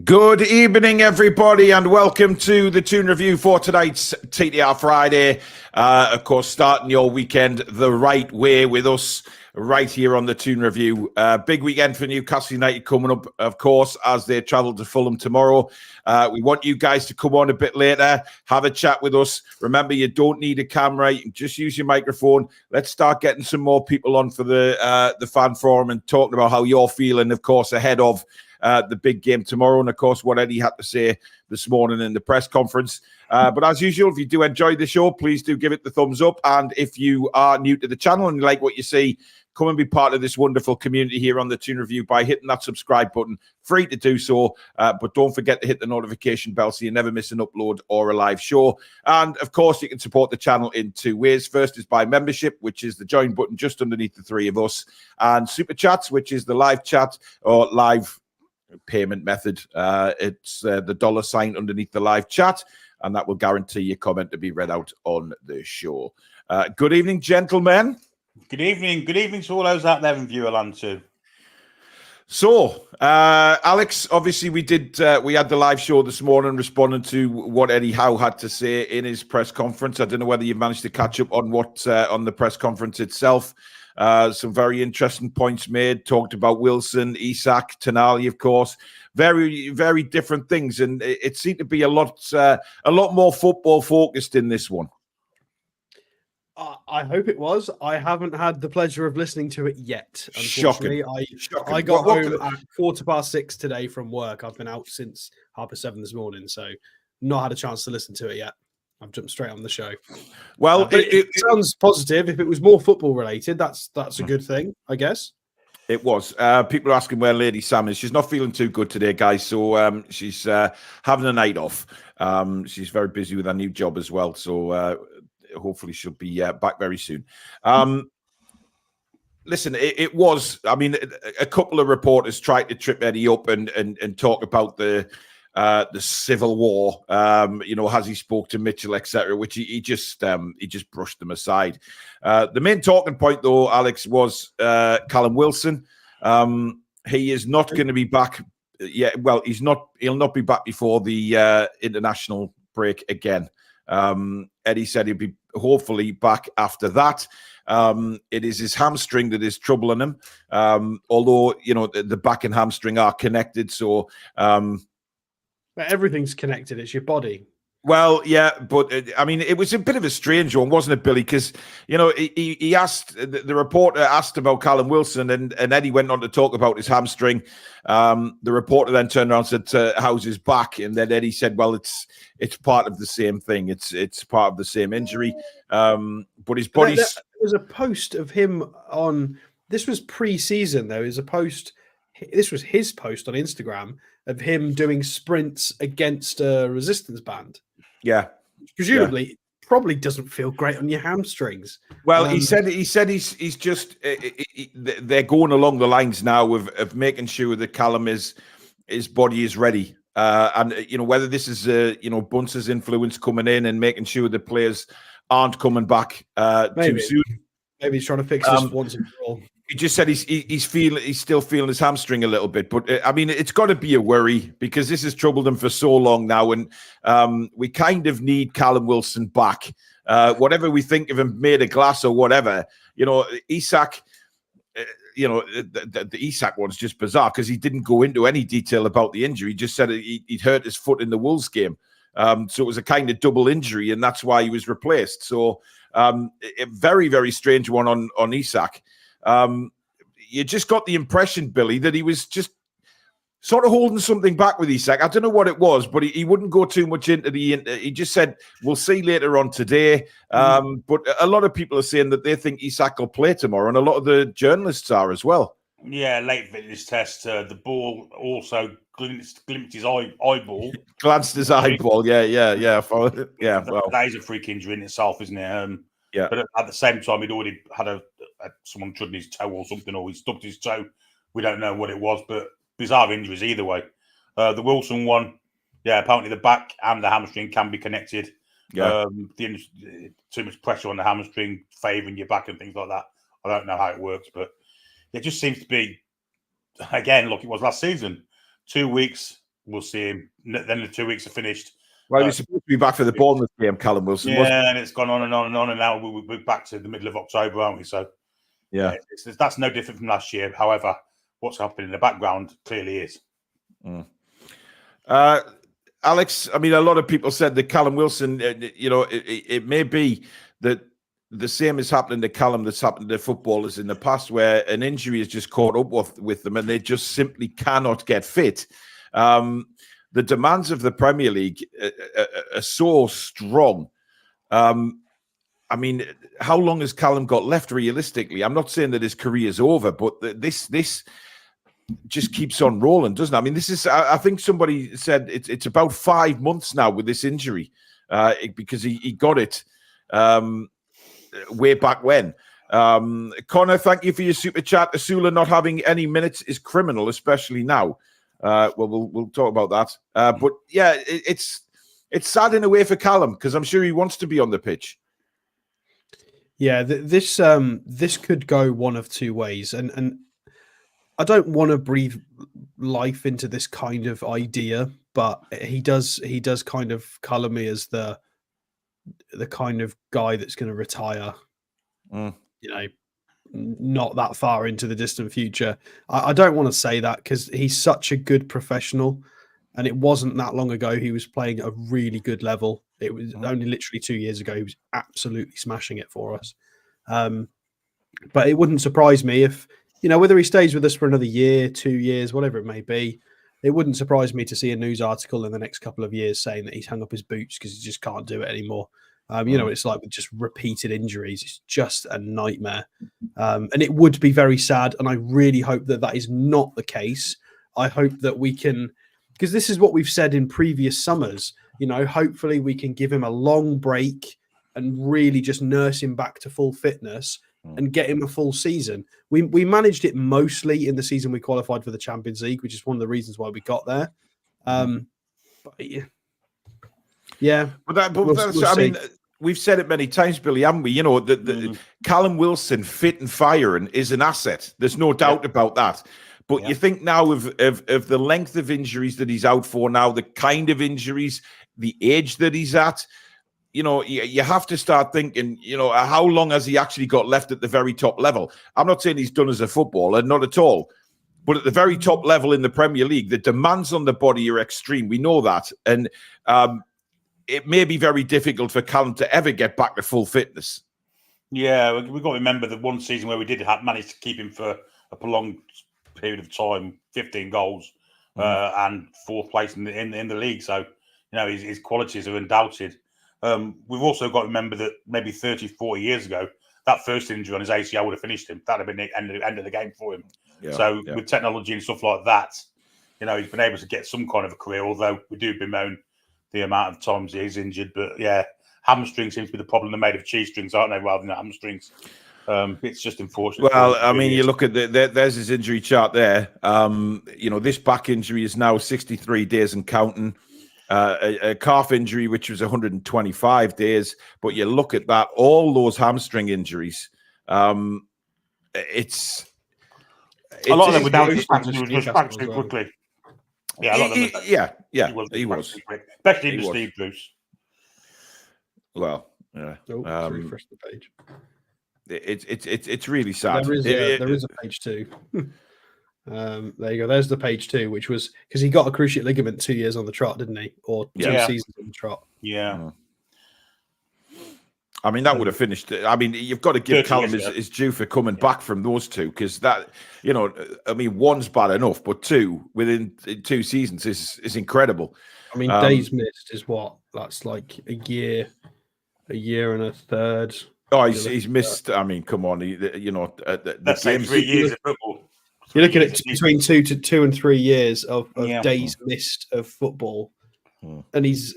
Good evening, everybody, and welcome to the Toon Review for tonight's TTR Friday. Of course, starting your weekend the right way with us right here on the Toon Review. Big weekend for Newcastle United coming up, of course, as they travel to Fulham tomorrow. We want you guys to come on a bit later, have a chat with us. Remember, you don't need a camera. You can just use your microphone. Let's start getting some more people on for the fan forum and talking about how you're feeling, of course, ahead of the big game tomorrow, and of course what Eddie had to say this morning in the press conference. But as usual, if you do enjoy the show, please do give it the thumbs up. And if you are new to the channel and you like what you see, come and be part of this wonderful community here on the Toon Review by hitting that subscribe button. Free to do so, but don't forget to hit the notification bell so you never miss an upload or a live show. And of course, you can support the channel in two ways. First is by membership, which is the join button just underneath the three of us, and super chats, which is the live chat or live payment method. It's the $sign underneath the live chat, and that will guarantee your comment to be read out on the show. Good evening, gentlemen. Good evening. Good evening to all those out there in viewerland too. So, Alex, obviously we had the live show this morning responding to what Eddie Howe had to say in his press conference. I don't know whether you managed to catch up on what on the press conference itself. Some very interesting points made, talked about Wilson, Isak, Tonali, of course. Very, very different things. And it seemed to be a lot more football focused in this one. I hope it was. I haven't had the pleasure of listening to it yet. Unfortunately, Shocking. I got home at 6:15 today from work. I've been out since 7:30 this morning, so not had a chance to listen to it yet. I've jumped straight on the show. Well, it sounds positive. If it was more football related, that's a good thing, I guess. It was. People are asking where Lady Sam is. She's not feeling too good today, guys. So she's having a night off. She's very busy with her new job as well. So hopefully she'll be back very soon. Listen, it was. I mean, a couple of reporters tried to trip Eddie up and talk about the civil war, as he spoke to Mitchell, etc., which he just brushed them aside. The main talking point, though, Alex, was Callum Wilson. He is not going to be back. Yeah, well, he'll not be back before the international break again. Eddie said he'll be hopefully back after that. It is his hamstring that is troubling him. Although the back and hamstring are connected, so. But everything's connected. It's your body. Well, yeah, but I mean, it was a bit of a strange one, wasn't it, Billy? Because he asked the reporter asked about Callum Wilson, and Eddie went on to talk about his hamstring. The reporter then turned around and said, "How's his back?" And then Eddie said, "Well, it's part of the same thing. It's part of the same injury." But his body's. There was a post of him on. This was pre-season, though. This was his post on Instagram of him doing sprints against a resistance band. Yeah. Presumably, probably doesn't feel great on your hamstrings. Well, he said he's just they're going along the lines now of making sure that Callum his body is ready. And whether this is Bunce's influence coming in and making sure the players aren't coming back too soon. Maybe he's trying to fix this once and for all. He just said he's still feeling his hamstring a little bit, but I mean it's got to be a worry because this has troubled him for so long now, and we kind of need Callum Wilson back. Whatever we think of him made of glass or whatever, Isak. The Isak one's just bizarre because he didn't go into any detail about the injury. He just said he'd hurt his foot in the Wolves game, so it was a kind of double injury, and that's why he was replaced. So a very, very strange one on Isak. You just got the impression, Billy, that he was just sort of holding something back with Isak. I don't know what it was, but he wouldn't go too much into he just said, we'll see later on today. But a lot of people are saying that they think Isak will play tomorrow, and a lot of the journalists are as well. Yeah, late fitness test. The ball also glimpsed his eyeball. Glanced his eyeball, yeah. Yeah, well, that is a freak injury in itself, isn't it? Yeah. But at the same time, he'd already had someone trod his toe or something, or he stubbed his toe. We don't know what it was, but bizarre injuries either way. The Wilson one, yeah, apparently the back and the hamstring can be connected. Yeah. Too much pressure on the hamstring, favouring your back and things like that. I don't know how it works, but it just seems to be, again, like it was last season. 2 weeks, we'll see him. Then the 2 weeks are finished. Well, he was supposed to be back for the Bournemouth game, Callum Wilson. Yeah, and it's gone on and on and on, and now we're back to the middle of October, aren't we? So, yeah, that's no different from last year. However, what's happening in the background clearly is. Alex, I mean, a lot of people said that Callum Wilson, it may be that the same is happening to Callum that's happened to footballers in the past, where an injury has just caught up with them and they just simply cannot get fit. The demands of the Premier League are so strong. I mean, how long has Callum got left realistically? I'm not saying that his career is over, but this just keeps on rolling, doesn't it? I mean, this is, I think somebody said it's about 5 months now with this injury because he got it way back when. Connor, thank you for your super chat. Asula not having any minutes is criminal, especially now. Well, we'll talk about that. But yeah, it's sad in a way for Callum because I'm sure he wants to be on the pitch. Yeah, this could go one of two ways, and I don't want to breathe life into this kind of idea, but he does kind of colour me as the kind of guy that's going to retire. Not that far into the distant future. I don't want to say that because he's such a good professional, and it wasn't that long ago he was playing at a really good level. It was only literally 2 years ago he was absolutely smashing it for us. But it wouldn't surprise me if, whether he stays with us for another year, 2 years, whatever it may be, it wouldn't surprise me to see a news article in the next couple of years saying that he's hung up his boots because he just can't do it anymore. It's like with just repeated injuries. It's just a nightmare. And it would be very sad. And I really hope that is not the case. I hope that we can, because this is what we've said in previous summers, hopefully we can give him a long break and really just nurse him back to full fitness and get him a full season. We managed it mostly in the season we qualified for the Champions League, which is one of the reasons why we got there. Yeah. I mean, we've said it many times, Billy, haven't we? Callum Wilson, fit and firing, is an asset. There's no doubt about that. But you think now of the length of injuries that he's out for now, the kind of injuries, the age that he's at, you have to start thinking, how long has he actually got left at the very top level? I'm not saying he's done as a footballer, not at all. But at the very top level in the Premier League, the demands on the body are extreme. We know that. And it may be very difficult for Callum to ever get back to full fitness. Yeah, we've got to remember the one season where we did manage to keep him for a prolonged period of time, 15 goals and fourth place in the league. So, his qualities are undoubted. We've also got to remember that maybe 30, 40 years ago, that first injury on his ACL would have finished him. That would have been the end of the game for him. Yeah, with technology and stuff like that, he's been able to get some kind of a career, although we do bemoan the amount of times he's injured. But yeah, hamstrings seems to be the problem. They're made of cheese strings, aren't they, rather than hamstrings? It's just unfortunate. Well, I mean, you look at there's his injury chart there. This back injury is now 63 days and counting. A calf injury, which was 125 days. But you look at that, all those hamstring injuries. It's a lot of them without just back too quickly. Yeah, a lot of them. He was. Especially in Steve Bruce. Well, yeah. Refresh the page. It's really sad. There is a page 2. There you go. There's the page 2, which was because he got a cruciate ligament 2 years on the trot, didn't he? Or 2 seasons on the trot. Yeah. I mean, that would have finished. I mean, you've got to give Callum his due for coming back from those two, because that, I mean, one's bad enough, but two within 2 seasons is incredible. I mean, days missed is what? That's like a year and a third. Oh, he's missed. I mean, come on, that's like 3 years of football. You're looking at between 2 and 3 years of days missed of football. And he's,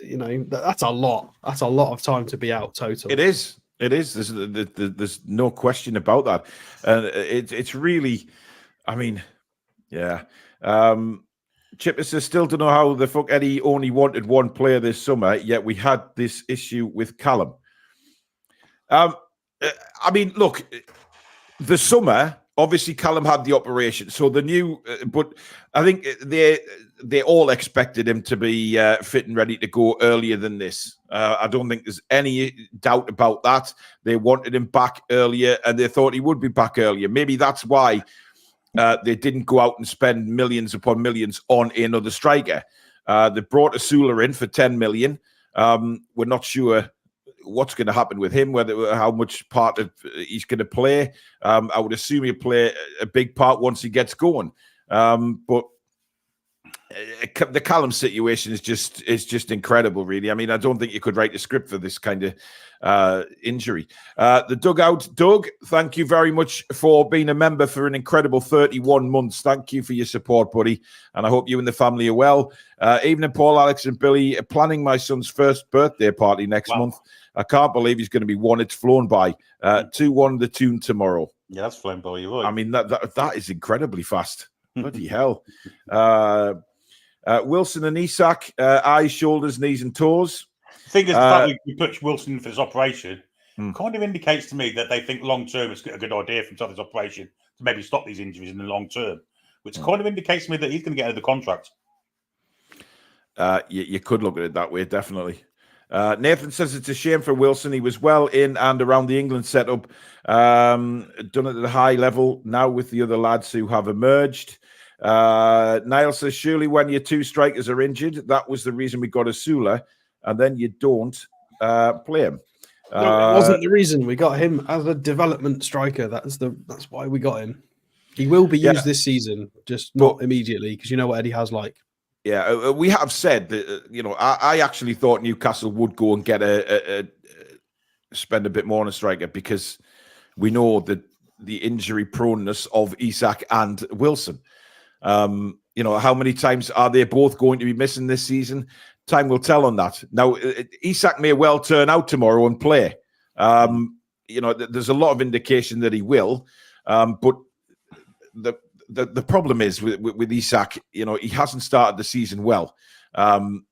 that's a lot. That's a lot of time to be out total. It is. There's no question about that. And it's really, I mean, yeah. Chipper says, still don't know how the fuck Eddie only wanted one player this summer, yet we had this issue with Callum. I mean, look, the summer obviously Callum had the operation, so the new. But I think they all expected him to be fit and ready to go earlier than this. I don't think there's any doubt about that. They wanted him back earlier, and they thought he would be back earlier. Maybe that's why they didn't go out and spend millions upon millions on another striker. They brought Asula in for 10 million. We're not sure what's going to happen with him, how much part of he's going to play. I would assume he'll play a big part once he gets going. But the Callum situation is just incredible, really. I mean, I don't think you could write a script for this kind of injury. The dugout, Doug, thank you very much for being a member for an incredible 31 months. Thank you for your support, buddy, and I hope you and the family are well. Evening, Paul, Alex, and Billy. Planning my son's first birthday party next month. I can't believe he's going to be one. It's flown by. 2-1 the Toon tomorrow. Yeah, that's flown by. You're right. I mean, that is incredibly fast. Bloody hell. Wilson and Isak, eyes, shoulders, knees, and toes. The thing is, the fact we put Wilson for this operation kind of indicates to me that they think long term it's a good idea for him to have this operation to maybe stop these injuries in the long term, which kind of indicates to me that he's going to get out of the contract. You could look at it that way, definitely. Nathan says it's a shame for Wilson. He was well in and around the England setup, done it at a high level, now with the other lads who have emerged. Niall says, surely when your two strikers are injured, that was the reason we got Asula, and then you don't play him. No, it wasn't the reason we got him as a development striker. That's why we got him. He will be used this season, just not immediately, because you know what Eddie Howe's like. Yeah, we have said that, I actually thought Newcastle would go and get spend a bit more on a striker, because we know that the injury proneness of Isak and Wilson. How many times are they both going to be missing this season? Time will tell on that. Now, Isak may well turn out tomorrow and play. There's a lot of indication that he will, but the problem is with Isak, he hasn't started the season well. And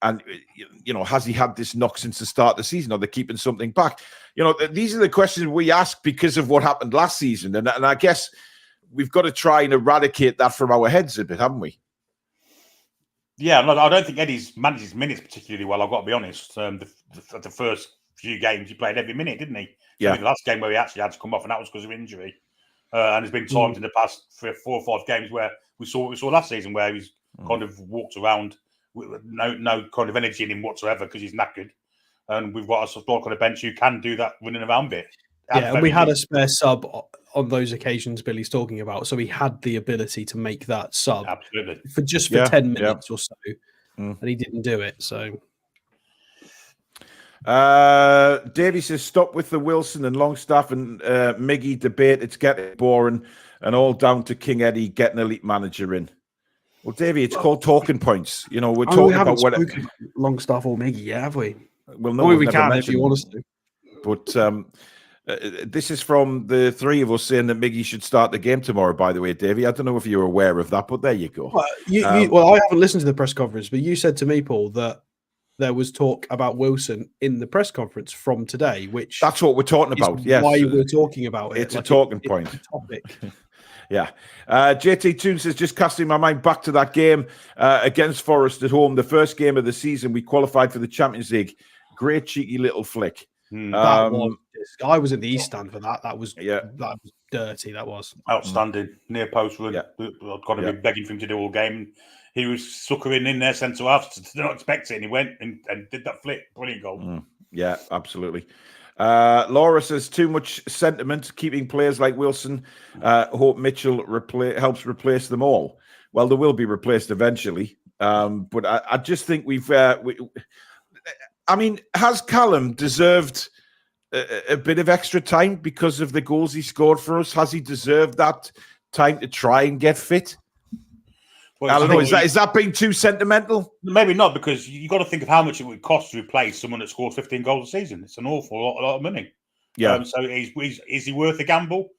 has he had this knock since the start of the season? Are they keeping something back? These are the questions we ask because of what happened last season. And I guess we've got to try and eradicate that from our heads a bit, haven't we? Yeah, I don't think Eddie's managed his minutes particularly well, I've got to be honest. The first few games, he played every minute, didn't he? Yeah. I mean, the last game where he actually had to come off, and that was because of injury. And there's been times in the past 4 or 5 games where we saw last season where he's kind of walked around with no kind of energy in him whatsoever because he's knackered. And we've got a bloke on the bench who can do that running around bit. Yeah, and we had a spare sub on those occasions Billy's talking about, so he had the ability to make that sub for 10 minutes or so, and he didn't do it. So, Davey says, "Stop with the Wilson and Longstaff and Miggy debate. It's getting boring, and all down to King Eddie getting elite manager in." Well, Davey, it's called talking points. We're talking about what Longstaff or Miggy, have we? Well, no, we can if you want us to, but. This is from the three of us saying that Miggy should start the game tomorrow, by the way, Davey. I don't know if you're aware of that, but there you go. Well, I haven't listened to the press conference, but you said to me, Paul, that there was talk about Wilson in the press conference from today, which... That's what we're talking about, yes. Why we're talking about it. It's a talking point. It's a topic. Yeah. JT Toon says, just casting my mind back to that game against Forest at home, the first game of the season, we qualified for the Champions League. Great cheeky little flick. I was in the East Stand for that. That was dirty. That was outstanding. Near post run. I've got to be begging for him to do all game. He was suckering in their centre half to not expect it, and he went and did that flick. Brilliant goal. Yeah, absolutely. Laura says too much sentiment keeping players like Wilson. Hope Mitchell helps replace them all. Well, they will be replaced eventually, but I just think I mean, has Callum deserved a bit of extra time because of the goals he scored for us? Has he deserved that time to try and get fit? Well, I don't know. Is that being too sentimental? Maybe not, because you've got to think of how much it would cost to replace someone that scores 15 goals a season. It's an awful lot of money. Yeah. So is he worth a gamble?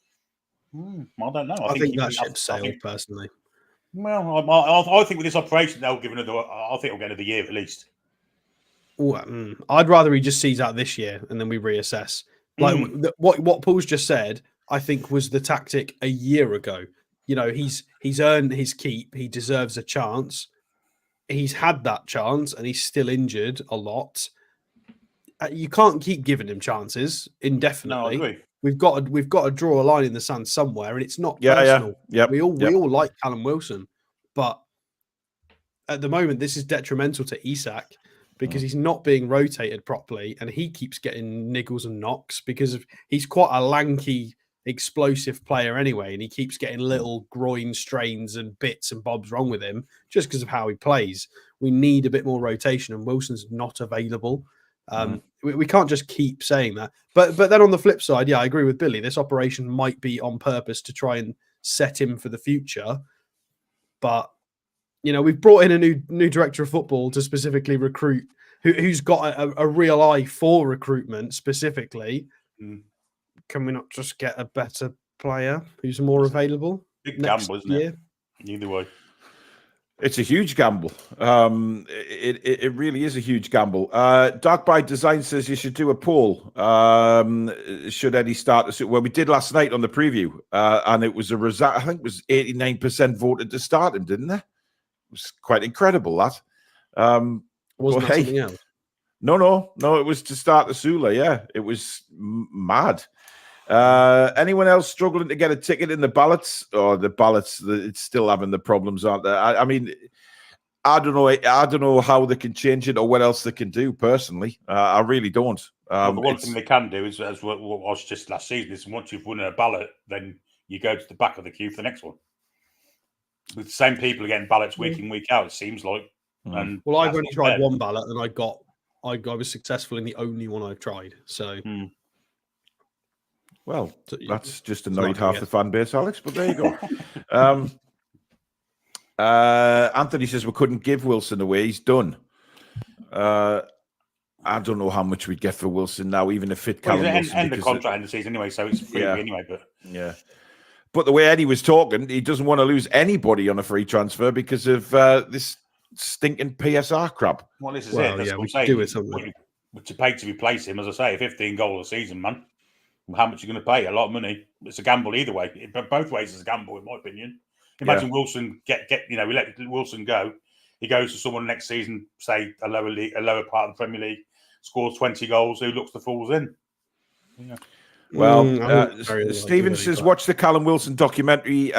I don't know. I think that ship sailed, personally. Well, I think with this operation, they'll give I think he'll get another year at least. I'd rather he just sees out this year and then we reassess. Like what Paul's just said, I think was the tactic a year ago. You know, he's earned his keep. He deserves a chance. He's had that chance, and he's still injured a lot. You can't keep giving him chances indefinitely. No, I agree. We've got to draw a line in the sand somewhere, and it's not Yeah, personal. yeah. We all like Callum Wilson, but at the moment, this is detrimental to Isak because he's not being rotated properly, and he keeps getting niggles and knocks because he's quite a lanky, explosive player anyway, and he keeps getting little groin strains and bits and bobs wrong with him just because of how he plays. We need a bit more rotation, and Wilson's not available. We can't just keep saying that. But then on the flip side, yeah, I agree with Billy. This operation might be on purpose to try and set him for the future. But you know, we've brought in a new director of football to specifically recruit, who's got a real eye for recruitment specifically. Can we not just get a better player who's more available? Big gamble, isn't it? Either way. It's a huge gamble. It really is a huge gamble. Dark by Design says you should do a poll. Should Eddie start? Well, we did last night on the preview, and it was a result. I think it was 89% voted to start him, didn't they? It was quite incredible, that. Wasn't that something else? No. It was to start the Sula. Yeah, it was mad. Anyone else struggling to get a ticket in the ballots? Or the ballots, it's still having the problems, aren't they? I mean, I don't know. I don't know how they can change it or what else they can do. Personally, I really don't. The one thing they can do is, as what was just last season, is once you've won a ballot, then you go to the back of the queue for the next one. With the same people getting ballots week in, week out, it seems like. And well, I've only tried one ballot, and I was successful in the only one I've tried. So, well, that's just annoyed half the fan base, Alex. But there you go. Anthony says we couldn't give Wilson away. He's done. I don't know how much we'd get for Wilson now, even if fit Callum Wilson. End the contract in the season anyway, so it's free anyway. But but the way Eddie was talking, he doesn't want to lose anybody on a free transfer because of this stinking PSR crap. Well, this is it. That's what I'm saying. Do it something. To pay to replace him, as I say, 15 goals a season, man. How much are you going to pay? A lot of money. It's a gamble either way. Both ways is a gamble, in my opinion. Imagine Wilson we let Wilson go. He goes to someone next season, say a lower part of the Premier League, scores 20 goals. Who looks the fools in? Yeah. Well, Stephen says, watch the Callum Wilson documentary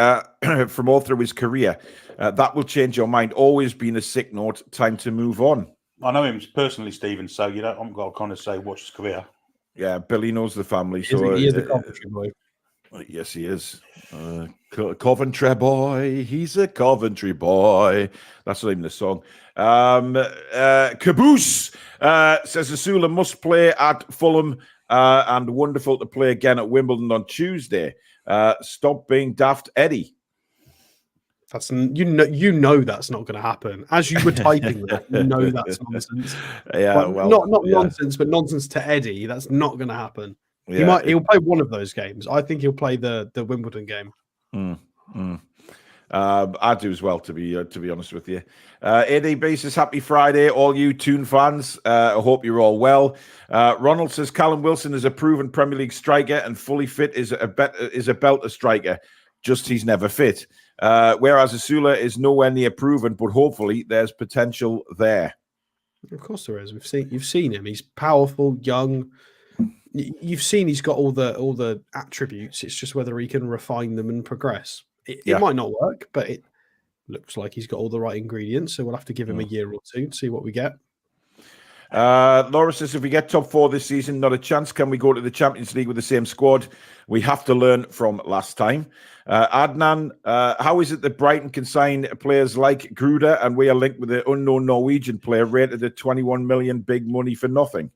from all through his career. That will change your mind. Always been a sick note. Time to move on. I know him personally, Stephen, so you know I'm got to kind of say watch his career. Yeah, Billy knows the family. So he is a Coventry boy. Yes, he is. Coventry boy. He's a Coventry boy. That's not even the song. Caboose says Asula must play at Fulham and wonderful to play again at Wimbledon on Tuesday. Stop being daft, Eddie. That's you know that's not going to happen. As you were typing that, you know that's nonsense. Not nonsense, but nonsense to Eddie. That's not going to happen. Yeah. He'll play one of those games. I think he'll play the Wimbledon game. I do as well, to be honest with you. ADB says happy Friday, all you Toon fans. I hope you're all well. Ronald says Callum Wilson is a proven Premier League striker and fully fit is a belter striker. Just he's never fit. Whereas Asula is nowhere near proven, but hopefully there's potential there. Of course there is. You've seen him. He's powerful, young. You've seen he's got all the attributes. It's just whether he can refine them and progress. It might not work, but it looks like he's got all the right ingredients. So we'll have to give him a year or two to see what we get. Laura says, if we get top 4 this season, not a chance. Can we go to the Champions League with the same squad? We have to learn from last time. Adnan, how is it that Brighton can sign players like Gruder and we are linked with the unknown Norwegian player rated at 21 million, big money for nothing?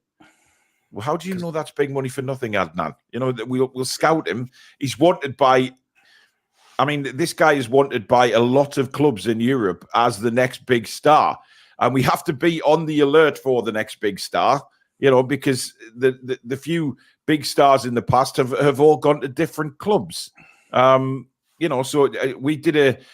Well, how do you know that's big money for nothing, Adnan? You know, we'll scout him. He's wanted by... I mean, this guy is wanted by a lot of clubs in Europe as the next big star. And we have to be on the alert for the next big star, you know, because the few big stars in the past have all gone to different clubs. You know, so we did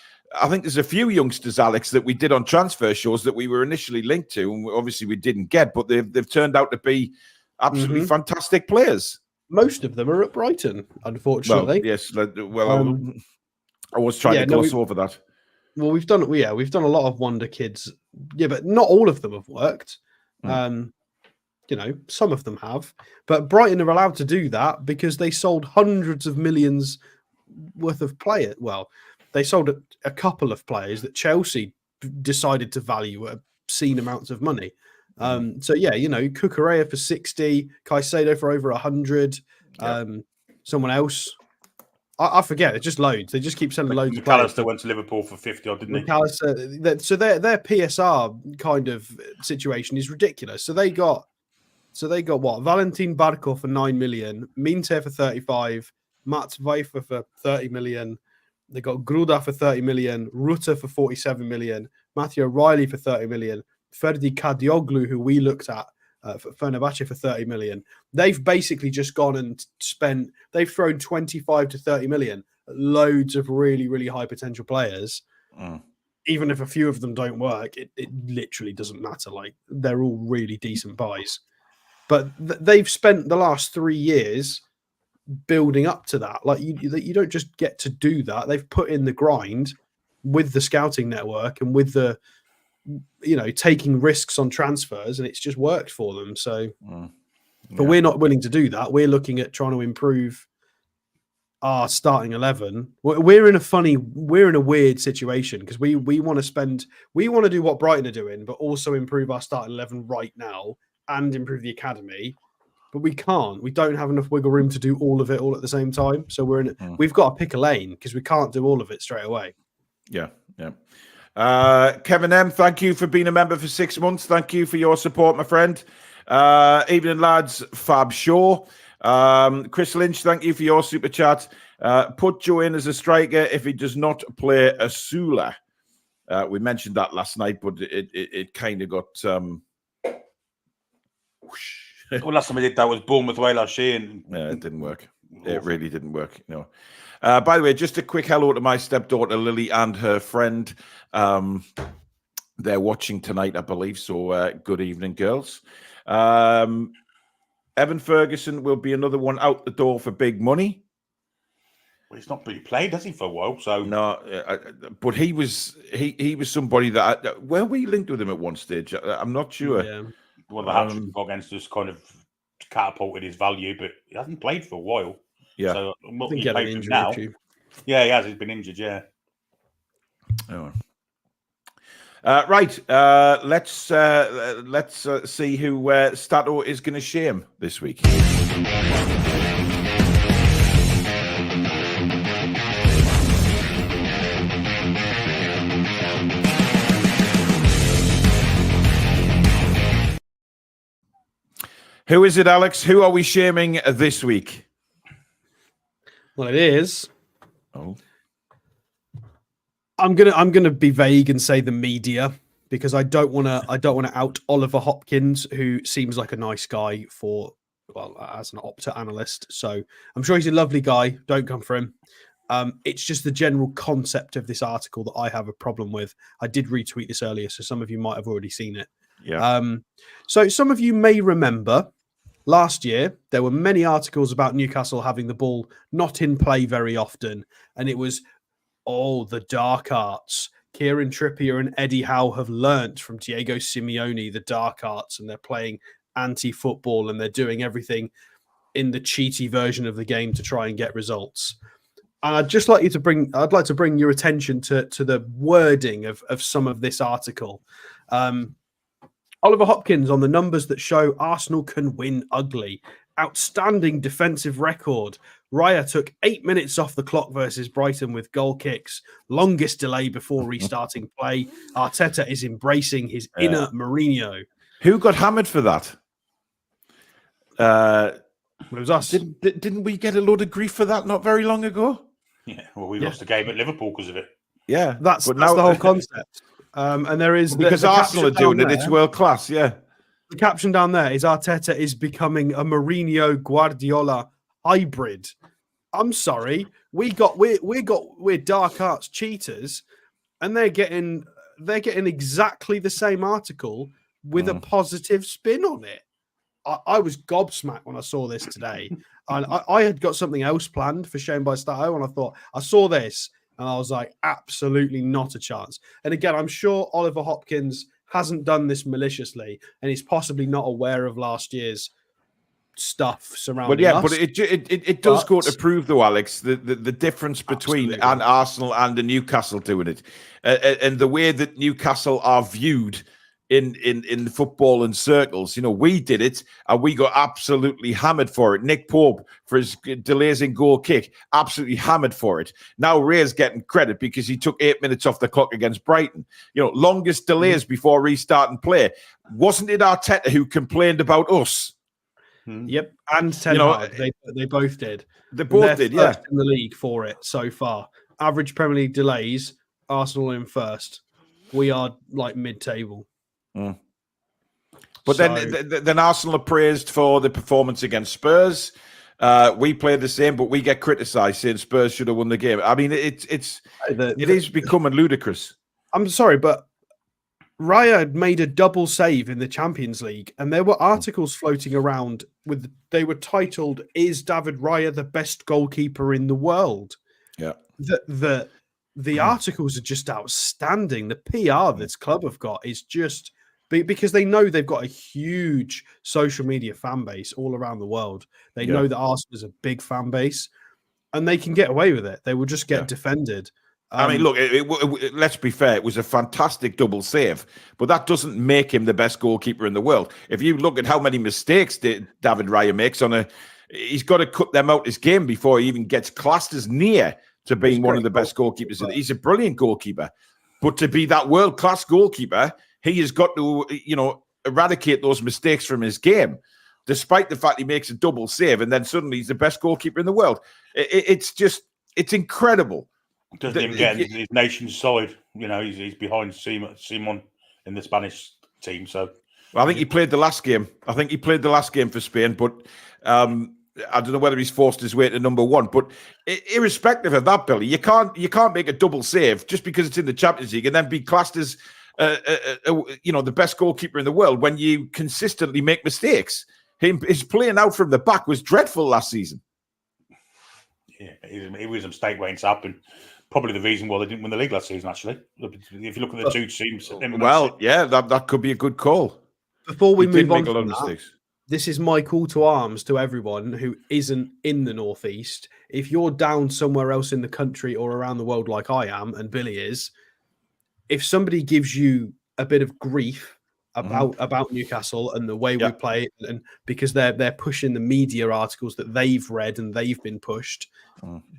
I think there's a few youngsters, Alex, that we did on transfer shows that we were initially linked to. And obviously we didn't get, but they've turned out to be absolutely fantastic players. most of them are at Brighton, unfortunately. Well, yes. Well, I was trying to gloss over that. Well, we've done a lot of wonder kids. Yeah, but not all of them have worked. Some of them have. But Brighton are allowed to do that because they sold hundreds of millions worth of players. Well, they sold a couple of players that Chelsea decided to value at obscene amounts of money. So yeah, Cucurella for 60, Caicedo for over 100. Someone else, I forget. It's just loads. They just keep selling loads. McAllister went to Liverpool for 50, didn't he? McAllister. So their PSR kind of situation is ridiculous. So they got what? Valentin Barco for 9 million, Minte for 35, Mats Weifer for 30 million. They got Gruda for 30 million, Rutter for 47 million, Matthew O'Reilly for 30 million, Ferdi Kadioglu, who we looked at for Fenerbahce for 30 million. They've basically just gone and they've thrown 25 to 30 million, loads of really, really high potential players. Even if a few of them don't work, it literally doesn't matter. Like, they're all really decent buys. But they've spent the last 3 years building up to that. Like, you don't just get to do that. They've put in the grind with the scouting network and with the taking risks on transfers, and it's just worked for them. So but we're not willing to do that. We're looking at trying to improve our starting 11. We're in a weird situation because we want to do what Brighton are doing, but also improve our starting 11 right now and improve the academy. But we can't. We don't have enough wiggle room to do all of it all at the same time. So we've got to pick a lane because we can't do all of it straight away. Yeah. Kevin M, thank you for being a member for 6 months. Thank you for your support, my friend. Evening, lads. Fab Shaw. Chris Lynch, thank you for your super chat. Put Joe in as a striker if he does not play Asula. We mentioned that last night, but it kind of got... Well, last time I did that was Bournemouth away last year. Yeah, it didn't work. It really didn't work. No. By the way, just a quick hello to my stepdaughter Lily and her friend. They're watching tonight, I believe. So good evening, girls. Evan Ferguson will be another one out the door for big money. Well, he's not really played, has he, for a while? So no, but he was somebody that were we linked with him at one stage? I'm not sure. Yeah. Well, the hat-trick against us kind of catapulted his value, but he hasn't played for a while. Yeah, so I think he had an injury now. Yeah, he has. He's been injured. Yeah. Oh. Right. Let's see who Stato is going to shame this week. Who is it, Alex? Who are we shaming this week? Well, it is. Oh. I'm gonna be vague and say the media because I don't want to out Oliver Hopkins, who seems like a nice guy as an Opta analyst. So I'm sure he's a lovely guy. Don't come for him. It's just the general concept of this article that I have a problem with. I did retweet this earlier, so some of you might have already seen it. Yeah. So some of you may remember last year there were many articles about Newcastle having the ball not in play very often, and it was the dark arts. Kieran Trippier and Eddie Howe have learnt from Diego Simeone the dark arts, and they're playing anti-football and they're doing everything in the cheaty version of the game to try and get results. And I'd like to bring your attention to the wording of some of this article. Oliver Hopkins on the numbers that show Arsenal can win ugly. Outstanding defensive record. Raya took 8 minutes off the clock versus Brighton with goal kicks. Longest delay before restarting play. Arteta is embracing his inner Mourinho. Who got hammered for that? It was us. Didn't we get a load of grief for that not very long ago? Yeah, well, we lost the game at Liverpool because of it. Yeah, that's the whole concept. And there is because Arsenal are doing it. It's world class. Yeah. The caption down there is Arteta is becoming a Mourinho Guardiola hybrid. I'm sorry, we're dark arts cheaters, and they're getting exactly the same article with a positive spin on it. I was gobsmacked when I saw this today. And I had got something else planned for Shown by Stato, and I saw this, and I was like, absolutely not a chance. And again, I'm sure Oliver Hopkins hasn't done this maliciously, and he's possibly not aware of last year's stuff surrounding us. But it does go to prove, though, Alex, the difference between an Arsenal and a Newcastle doing it, and the way that Newcastle are viewed in football and circles. We did it and we got absolutely hammered for it. Nick Pope, for his delays in goal kick, absolutely hammered for it. Now Ray's getting credit because he took 8 minutes off the clock against Brighton. Longest delays before restarting play. Wasn't it Arteta who complained about us? Yep, and Ten Hag, they both did. They both did, yeah. In the league for it so far. Average Premier League delays, Arsenal in first. We are like mid-table. But then Arsenal are praised for the performance against Spurs. We play the same, but we get criticised saying Spurs should have won the game. I mean, it is becoming ludicrous. I'm sorry, but Raya had made a double save in the Champions League, and there were articles floating around they were titled, "Is David Raya the best goalkeeper in the world?" Yeah. The articles are just outstanding. The PR this club have got is just because they know they've got a huge social media fan base all around the world. They know that Arsenal is a big fan base, and they can get away with it. They will just get defended. I mean, look, let's be fair. It was a fantastic double save, but that doesn't make him the best goalkeeper in the world. If you look at how many mistakes David Raya makes he's got to cut them out his game before he even gets classed as near to being one of the best goalkeepers. He's a brilliant goalkeeper, but to be that world-class goalkeeper, he has got to, eradicate those mistakes from his game, despite the fact he makes a double save and then suddenly he's the best goalkeeper in the world. It's incredible. Doesn't even get his nation's side. He's behind Simon in the Spanish team. So I think he played the last game. For Spain, but I don't know whether he's forced his way to number one. But irrespective of that, Billy, you can't make a double save just because it's in the Champions League and then be classed as the best goalkeeper in the world when you consistently make mistakes. His playing out from the back was dreadful last season. Yeah, it was a mistake waiting to happen. Probably the reason why they didn't win the league last season, actually. If you look at the two teams. That could be a good call. Before we move on from that, this is my call to arms to everyone who isn't in the Northeast. If you're down somewhere else in the country or around the world like I am, and Billy is, if somebody gives you a bit of grief about Newcastle and the way we play, and because they're pushing the media articles that they've read and they've been pushed,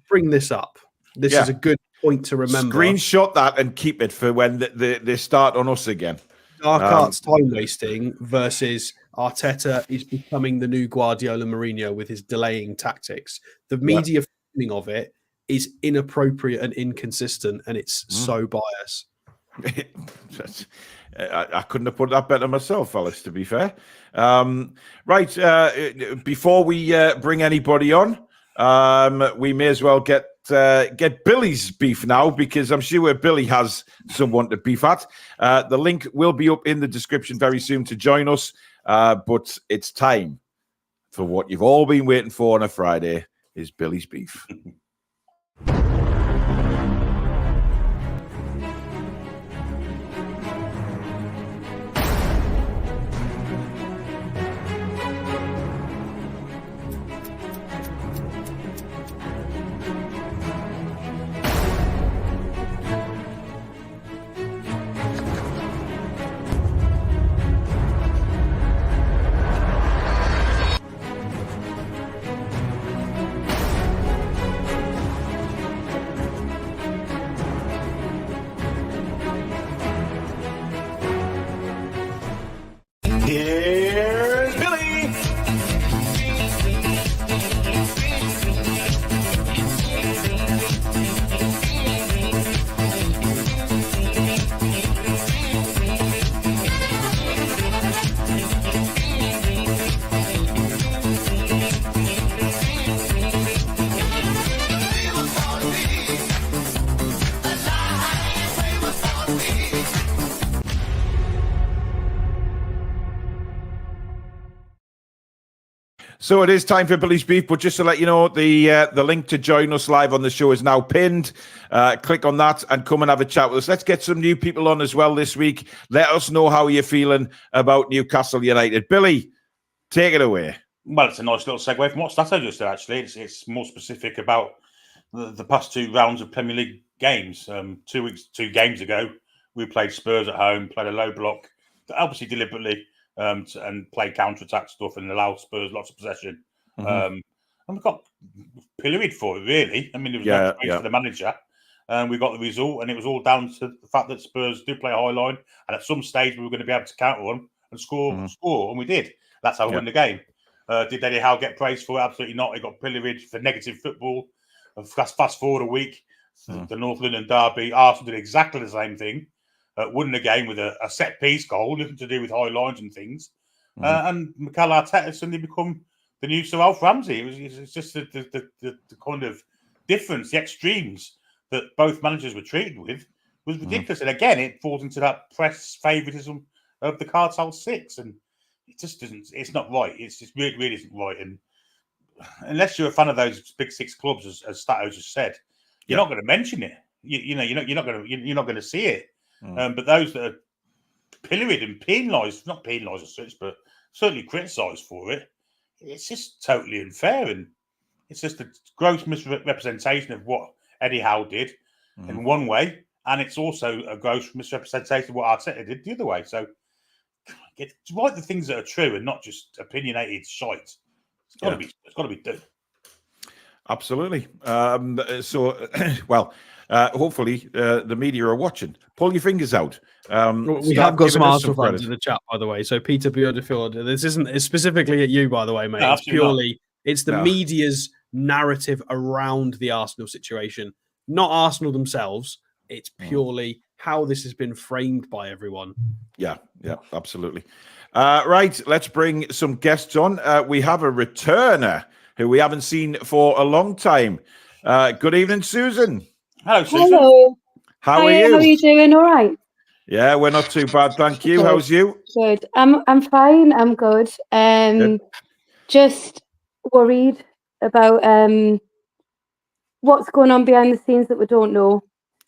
bring this up. This is a good point to remember. Screenshot that and keep it for when they start on us again. Dark arts time wasting versus Arteta is becoming the new Guardiola Mourinho with his delaying tactics. The media filming of it is inappropriate and inconsistent, and it's so biased. I couldn't have put that better myself, Alex, to be fair. Right, before we bring anybody on, we may as well get Billy's beef now, because I'm sure Billy has someone to beef at. The link will be up in the description very soon to join us, but it's time for what you've all been waiting for on a Friday, is Billy's beef. So it is time for Billy's Beef, but just to let you know, the link to join us live on the show is now pinned. Click on that and come and have a chat with us. Let's get some new people on as well this week. Let us know how you're feeling about Newcastle United. Billy, take it away. Well, it's a nice little segue from what Stato just did, actually. It's more specific about the past 2 rounds of Premier League games. 2 games ago, we played Spurs at home, played a low block, obviously deliberately, and played counter-attack stuff and allowed Spurs lots of possession. And we got pilloried for it, really. I mean, there was no praise for the manager. We got the result, and it was all down to the fact that Spurs do play a high line, and at some stage we were going to be able to counter them and score, and we did. That's how we won the game. Did Eddie Howe get praised for it? Absolutely not. He got pilloried for negative football. Fast forward a week, the North London derby, Arsenal did exactly the same thing. Won the game with a set-piece goal, nothing to do with high lines and things. And Mikel Arteta suddenly become the new Sir Alf Ramsey. It's just the kind of difference, the extremes that both managers were treated with was ridiculous. And again, it falls into that press favouritism of the Cartel Six. And it just doesn't, it's not right. It's just really isn't right. And unless you're a fan of those big 6 clubs, as Stato just said, you're not going to mention it. You're not going to see it. But those that are pilloried and penalised, not penalised as such, but certainly criticised for it, it's just totally unfair. And it's just a gross misrepresentation of what Eddie Howe did in one way. And it's also a gross misrepresentation of what Arteta did the other way. So write the things that are true and not just opinionated shite. It's got to be done. Absolutely. Hopefully the media are watching. Pull your fingers out. We have got some Arsenal fans in the chat, by the way. So Peter Bjordefield, this isn't specifically at you, by the way, mate. No, it's purely it's the media's narrative around the Arsenal situation, not Arsenal themselves. It's purely how this has been framed by everyone. Yeah, absolutely. Right, let's bring some guests on. We have a returner who we haven't seen for a long time. Good evening, Susan. Hello, Susan. Hello. How are you? How are you doing? All right. Yeah, we're not too bad, thank you. Good. How's you? Good. I'm fine. I'm good. Just worried about what's going on behind the scenes that we don't know.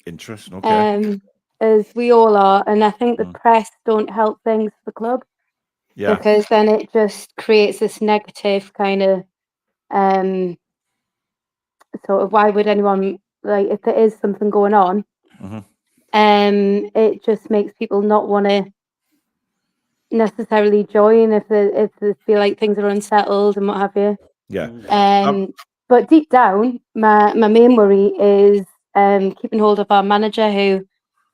Interesting. Okay. As we all are, and I think the press don't help things for the club. Yeah. Because then it just creates this negative kind of sort of, why would anyone, like, if there is something going on, it just makes people not want to necessarily join if they feel like things are unsettled and what have you. Yeah. But deep down, my main worry is keeping hold of our manager, who,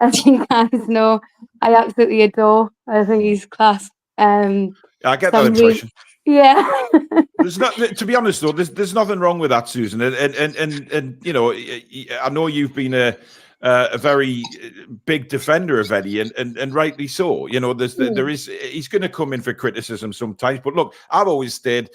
as you guys know, I absolutely adore. I think he's class. I get that impression. Yeah. There's not, to be honest though, there's nothing wrong with that, Susan. And you know, I know you've been a very big defender of Eddie, and rightly so. You know, there is he's going to come in for criticism sometimes. But look, I've always stated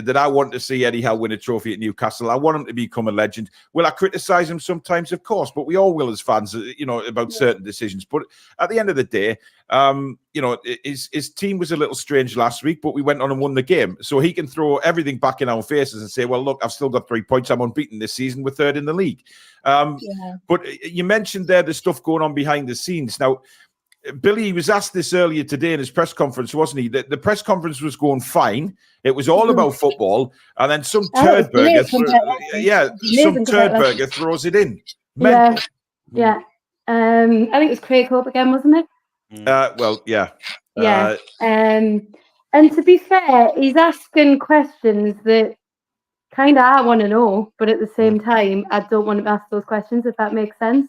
that I want to see Eddie Howe win a trophy at Newcastle. I want him to become a legend. Will I criticise him sometimes? Of course, but we all will as fans, you know, about certain decisions. But at the end of the day, you know, his team was a little strange last week, but we went on and won the game. So he can throw everything back in our faces and say, well, look, I've still got 3 points. I'm unbeaten this season. We're 3rd in the league. But you mentioned there the stuff going on behind the scenes. Now, Billy was asked this earlier today in his press conference, wasn't he? The press conference was going fine. It was all about football. And then some turdburger throws it in. Mental. Yeah. I think it was Craig Hope again, wasn't it? Well, yeah. And to be fair, he's asking questions that kind of I want to know, but at the same time, I don't want to ask those questions, if that makes sense.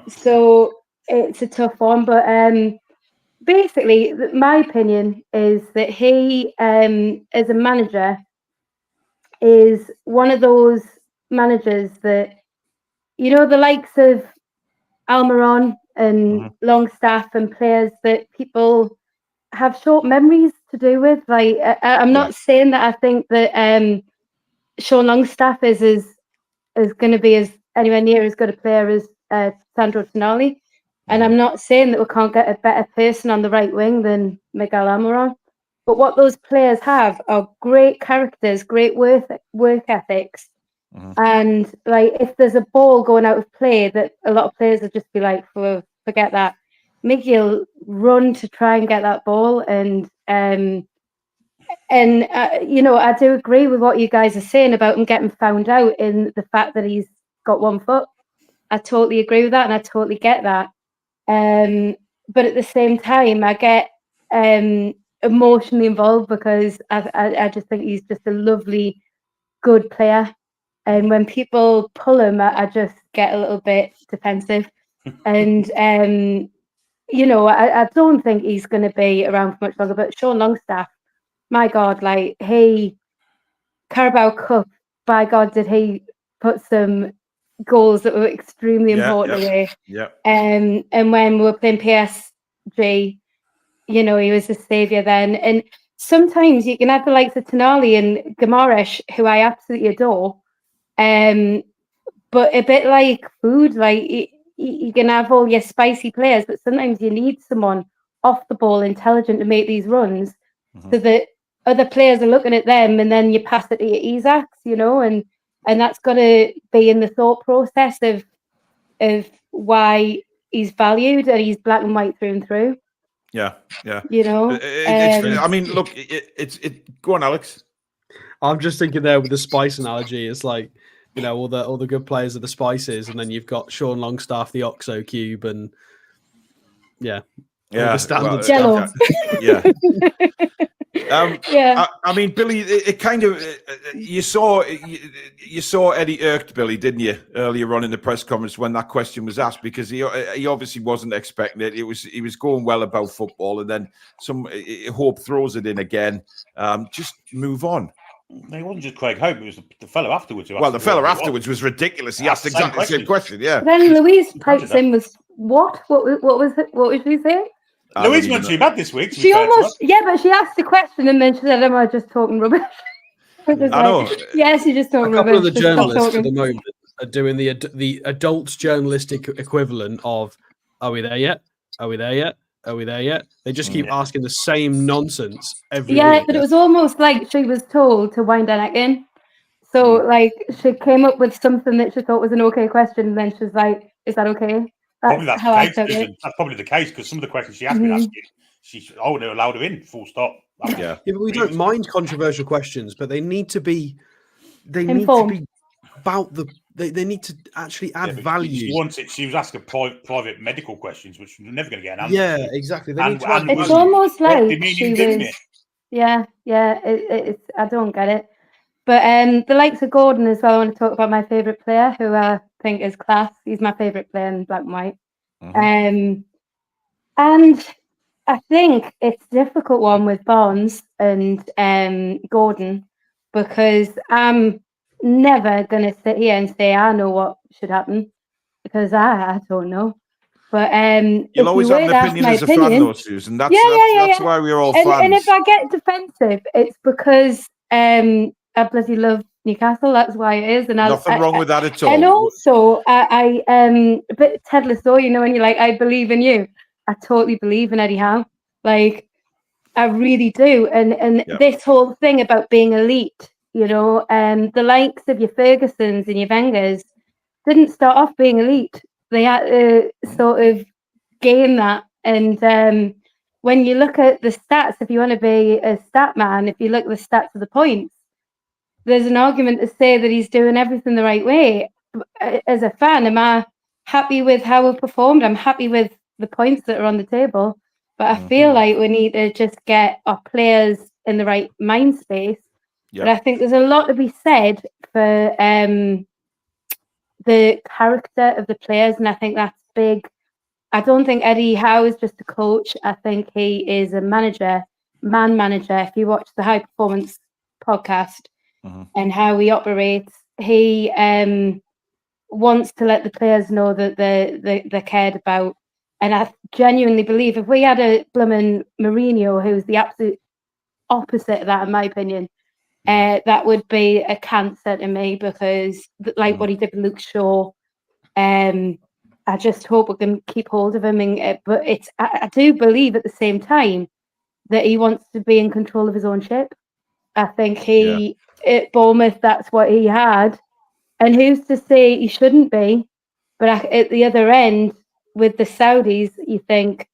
So it's a tough one, but basically, my opinion is that he, as a manager, is one of those managers that, you know, the likes of Almiron and Longstaff and players that people have short memories to do with. Like, I'm not saying that I think that Sean Longstaff is going to be as anywhere near as good a player as Sandro Tonali, and I'm not saying that we can't get a better person on the right wing than Miguel Almiron. But what those players have are great characters, great work ethics. And like, if there's a ball going out of play, that a lot of players will just be like, forget that. Mickey'll run to try and get that ball, and you know, I do agree with what you guys are saying about him getting found out in the fact that he's got 1 foot. I totally agree with that, and I totally get that. But at the same time, I get emotionally involved because I just think he's just a lovely, good player. And when people pull him, I just get a little bit defensive. And you know, I don't think he's going to be around for much longer. But Sean Longstaff, my God, like, Carabao Cup, by God, did he put some goals that were extremely important away. Yeah. And when we were playing PSG, you know, he was the saviour then. And sometimes you can have the likes of Tonali and Guimaraes, who I absolutely adore. But a bit like food, like you can have all your spicy players, but sometimes you need someone off the ball, intelligent, to make these runs, so that other players are looking at them, and then you pass it to your Isaacs, you know, and that's got to be in the thought process of why he's valued, and he's black and white through and through. Yeah. You know, I mean, look, it's go on, Alex. I'm just thinking there with the spice analogy. It's like, you know, all the good players are the spices, and then you've got Sean Longstaff, the OXO cube, and all the standard Jello. stuff. Yeah. I mean, Billy, it kind of you saw Eddie irked Billy, didn't you, earlier on in the press conference when that question was asked, because he obviously wasn't expecting it. He was going well about football, and then some Hope throws it in again. Just move on. It wasn't just Craig Hope; it was the fellow afterwards. Well, the fellow afterwards was ridiculous. He asked exactly the same question. Yeah. Then Louise pipes in with what? What was it? What was she saying? Louise went too bad this week. She almost, but she asked a question and then she said, "Am I just talking rubbish?" I know. Yes, you're just talking rubbish. A couple of the journalists at the moment are doing the adult journalistic equivalent of, "Are we there yet? Are we there yet? Are we there yet?" They just keep asking the same nonsense every week. But it was almost like she was told to wind her neck in. So, like, she came up with something that she thought was an okay question, and then she was like, "Is that okay?" Probably that's probably the case, because some of the questions she has been asking, I wouldn't have allowed her in, full stop. Yeah, but we don't mind controversial questions, but they need to be about the. They need to actually add value. She was asking private medical questions, which we're never going to get an answer. Yeah, exactly. It's almost like she was. It's I don't get it. But the likes of Gordon as well, I want to talk about my favourite player, who I think is class. He's my favourite player in black and white. And I think it's a difficult one with Barnes and Gordon, because I'm never going to sit here and say I know what should happen, because I don't know. But you'll always have an opinion as a fan, though, Susan. That's why we're all fans. And if I get defensive, it's because I bloody love Newcastle. That's why it is. And nothing wrong with that at all. And also, I a bit Ted Lasso, you know, when you're like, I believe in you. I totally believe in Eddie Howe. Like, I really do. And this whole thing about being elite, you know, the likes of your Fergusons and your Wengers didn't start off being elite. They had to sort of gain that. And when you look at the stats, if you want to be a stat man, if you look at the stats of the points, there's an argument to say that he's doing everything the right way. As a fan, am I happy with how we've performed? I'm happy with the points that are on the table. But I feel like we need to just get our players in the right mind space. But I think there's a lot to be said for the character of the players, and I think that's big. I don't think Eddie Howe is just a coach. I think he is a manager. If you watch the High Performance podcast and how he operates, he wants to let the players know that they're cared about. And I genuinely believe if we had a blooming Mourinho, who's the absolute opposite of that, in my opinion, that would be a cancer to me, because like what he did with Luke Shaw, I just hope we can keep hold of him. But I do believe at the same time that he wants to be in control of his own ship. I think at Bournemouth, that's what he had. And who's to say he shouldn't be? But at the other end, with the Saudis, you think,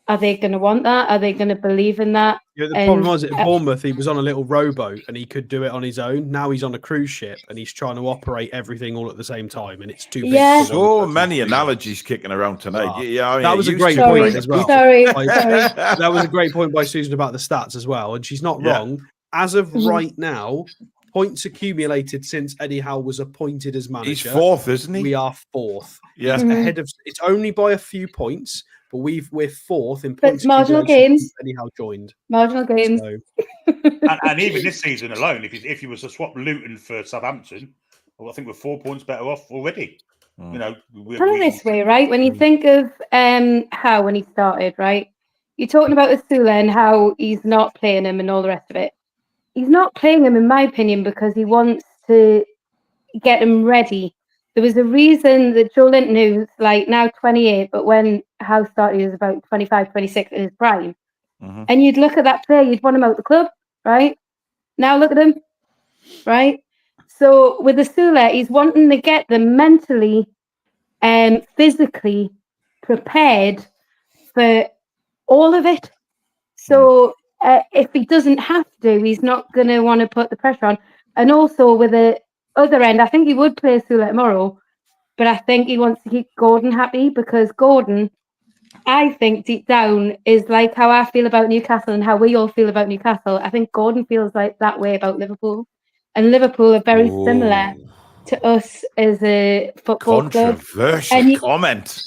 are they going to want that? Are they going to believe in that? Yeah, the problem was at Bournemouth, he was on a little rowboat and he could do it on his own. Now he's on a cruise ship and he's trying to operate everything all at the same time, and it's too big. Yeah. So many analogies kicking around tonight. I mean, that was a great point as well. Sorry. That was a great point by Susan about the stats as well, and she's not wrong. As of right now, points accumulated since Eddie Howe was appointed as manager. He's fourth, isn't he? We are fourth. Yeah, ahead of. It's only by a few points, but we're fourth in But points. marginal games. Eddie Howe joined. Marginal games. So, and even this season alone, if you was to swap Luton for Southampton, well, I think we're 4 points better off already. You know, put it this way, right? When you think of how when he started, right? You're talking about Asula and how he's not playing him and all the rest of it. He's not playing him, in my opinion, because he wants to get him ready. There was a reason that Joe Linton, who's like now 28, but when Howe started, he was about 25, 26 in his prime. And you'd look at that player, you'd want him out the club, right? Now look at him, right? So with Asula, he's wanting to get them mentally and physically prepared for all of it. So if he doesn't have to, he's not going to want to put the pressure on. And also with the other end, I think he would play Asula tomorrow, but I think he wants to keep Gordon happy, because Gordon, I think deep down, is like how I feel about Newcastle and how we all feel about Newcastle. I think Gordon feels like that way about Liverpool. And Liverpool are very similar to us as a football club. Controversial comment.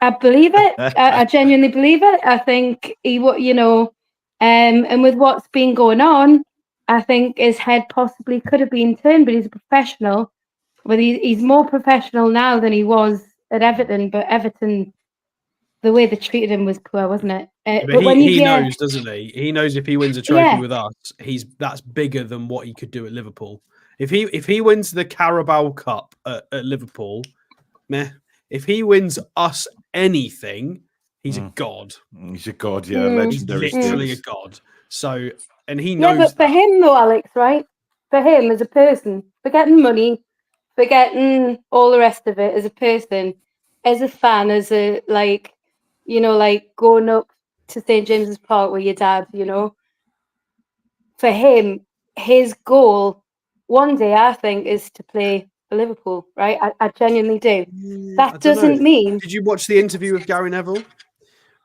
I believe it. I genuinely believe it. I think and with what's been going on, I think his head possibly could have been turned, but he's a professional. But he's more professional now than he was at Everton. But Everton, the way they treated him was poor, wasn't it? But he knows, doesn't he? He knows if he wins a trophy with us, that's bigger than what he could do at Liverpool. If he wins the Carabao Cup at Liverpool, meh. If he wins us anything, he's a god. He's a god, yeah, legendary. He's literally a god. So, and he knows. Yeah, but for him though, Alex, right? For him as a person, forgetting money, forgetting all the rest of it, as a person, as a fan, as a like going up to St. James's Park with your dad, for him, his goal one day, I think, is to play for Liverpool, right? I genuinely do. That doesn't mean... Did you watch the interview with Gary Neville?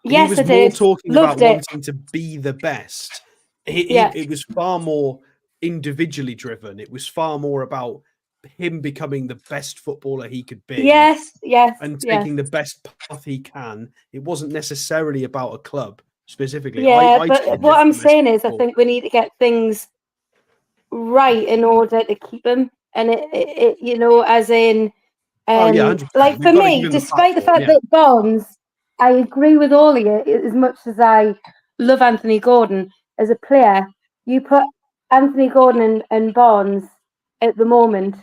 Yes, I did. He was more talking Loved about it. wanting to be the best. It was far more individually driven. It was far more about him becoming the best footballer he could be. Yes. And taking the best path he can. It wasn't necessarily about a club specifically. Yeah, but what I'm saying is I think we need to get things right in order to keep him. And it as in, like for me, despite the fact that Barnes, I agree with all of you, as much as I love Anthony Gordon as a player, you put Anthony Gordon and Barnes at the moment,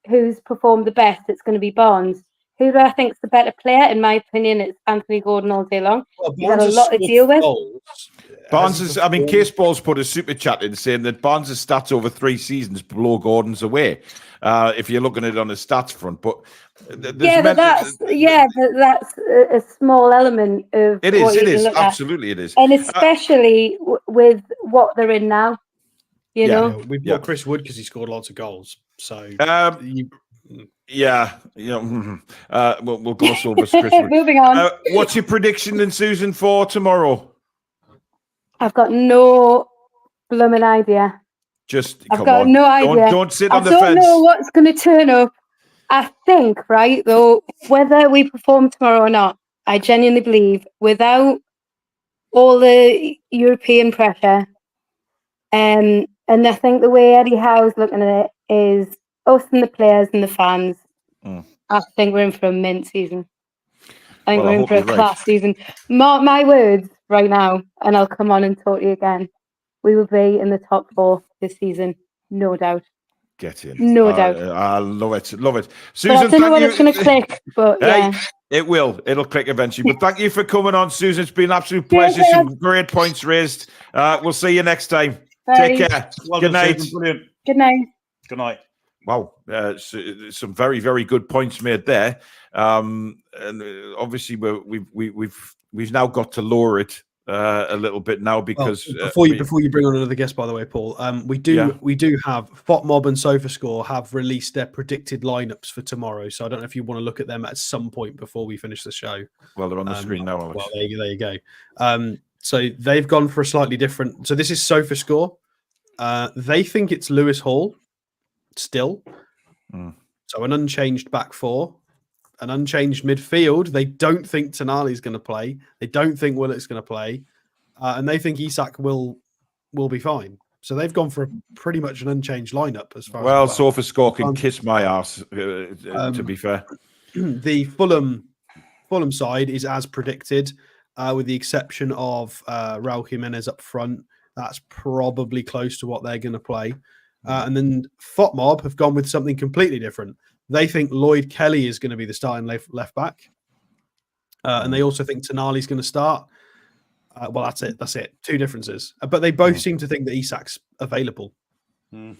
who's performed the best, it's going to be Barnes. Who do I think is the better player? In my opinion, it's Anthony Gordon all day long. He's had a lot to deal with. Barnes is, Case Ball's put a super chat in saying that Barnes' stats over 3 seasons blow Gordon's away. If you're looking at it on the stats front, but that's a small element of it is absolutely it is, and especially with what they're in now. We've got Chris Wood because he scored lots of goals. So we'll gloss over Chris Wood. Moving on. What's your prediction then, Susan, for tomorrow? I've got no blooming idea. I've got no idea. Don't sit on the fence. I don't know what's going to turn up. I think, right, though, whether we perform tomorrow or not, I genuinely believe without all the European pressure, and I think the way Eddie Howe's looking at it is us and the players and the fans. I think we're in for a mint season. I think we're in for a class season. Mark my words right now, and I'll come on and talk to you again. We will be in the top 4 this season, no doubt. Get in. No doubt. I love it. Love it. But Susan, I don't know thank when you. it's going to click, but yeah. Hey, it will. It'll click eventually. But thank you for coming on, Susan. It's been an absolute Cheers, pleasure. Some great points raised. We'll see you next time. Bye. Take care. Well Good done, night. Susan. Brilliant. Good night. Good night. Wow, some very, very good points made there. And obviously, we've now got to lower it a little bit now because before you bring on another guest, by the way, Paul, we do have FotMob and SofaScore have released their predicted lineups for tomorrow. So I don't know if you want to look at them at some point before we finish the show. Well, they're on the screen now, Alex. Well, there you go. So they've gone for a slightly different. So this is SofaScore. They think it's Lewis Hall still. So an unchanged back four, an unchanged midfield. They don't think Tonali's going to play. They don't think Willock's going to play, and they think Isak will be fine. So they've gone for pretty much an unchanged lineup as far. Well, SofaScore can kiss my ass. To be fair, the Fulham side is as predicted, with the exception of Raul Jimenez up front. That's probably close to what they're going to play. And then FotMob have gone with something completely different. They think Lloyd Kelly is going to be the starting left back. And they also think Tonali's going to start. Well, that's it. That's it. Two differences. But they both seem to think that Isak's available. So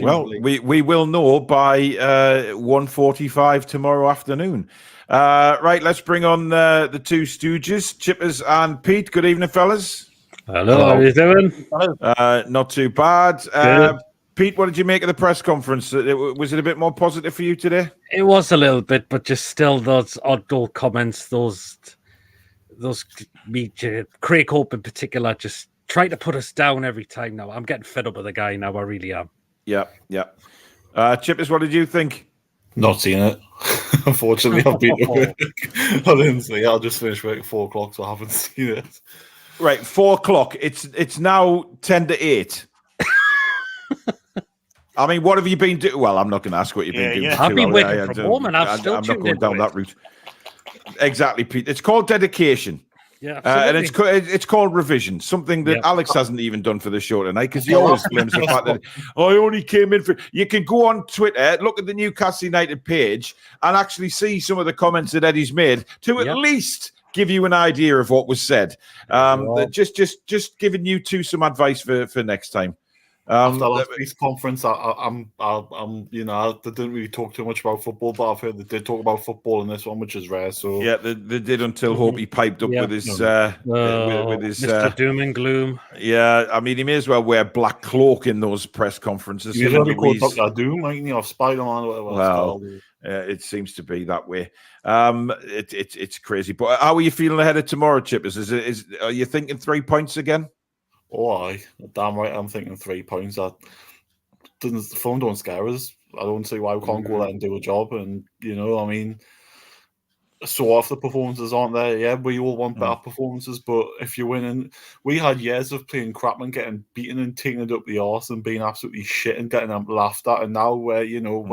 well, we will know by 1:45 tomorrow afternoon. Right, let's bring on the two stooges, Chippers and Pete. Good evening, fellas. Hello. How are you doing? Not too bad. Pete, what did you make of the press conference? Was it a bit more positive for you today? It was a little bit, but just still those oddball comments, those Craig Hope in particular, just trying to put us down every time now. I'm getting fed up with the guy now. I really am. Yeah. Chippers, what did you think? Not seen it. Unfortunately, I've been I didn't see it. I'll just finish work at 4 o'clock, so I haven't seen it. Right, 4 o'clock. It's now 10 to 8. I mean, what have you been doing? Well, I'm not going to ask what you've been doing. I've been working from home, and I'm not going down that route. Exactly, Pete. It's called dedication. Yeah, and it's called revision, something that Alex hasn't even done for the show tonight because he always claims the fact that I only came in for. You can go on Twitter, look at the Newcastle United page, and actually see some of the comments that Eddie's made to at least give you an idea of what was said. Just giving you two some advice for next time. After last week's conference, I'm I didn't really talk too much about football, but I've heard they did talk about football in this one, which is rare. So yeah, they did until Hope he piped up with his Mr. Doom and Gloom. Yeah, I mean he may as well wear black cloak in those press conferences. He's only called Dr. Doom, mightn't you, or Spider-Man, or whatever. Well, it seems to be that way. It's crazy. But how are you feeling ahead of tomorrow, Chippers? Are you thinking 3 points again? Oh, aye. Damn right, I'm thinking 3 points. The phone don't scare us. I don't see why we can't go there and do a job. And, I mean, so off the performances aren't there. Yeah, we all want better performances, but if you're winning, we had years of playing crap and getting beaten and taking it up the arse and being absolutely shit and getting laughed at. And now we're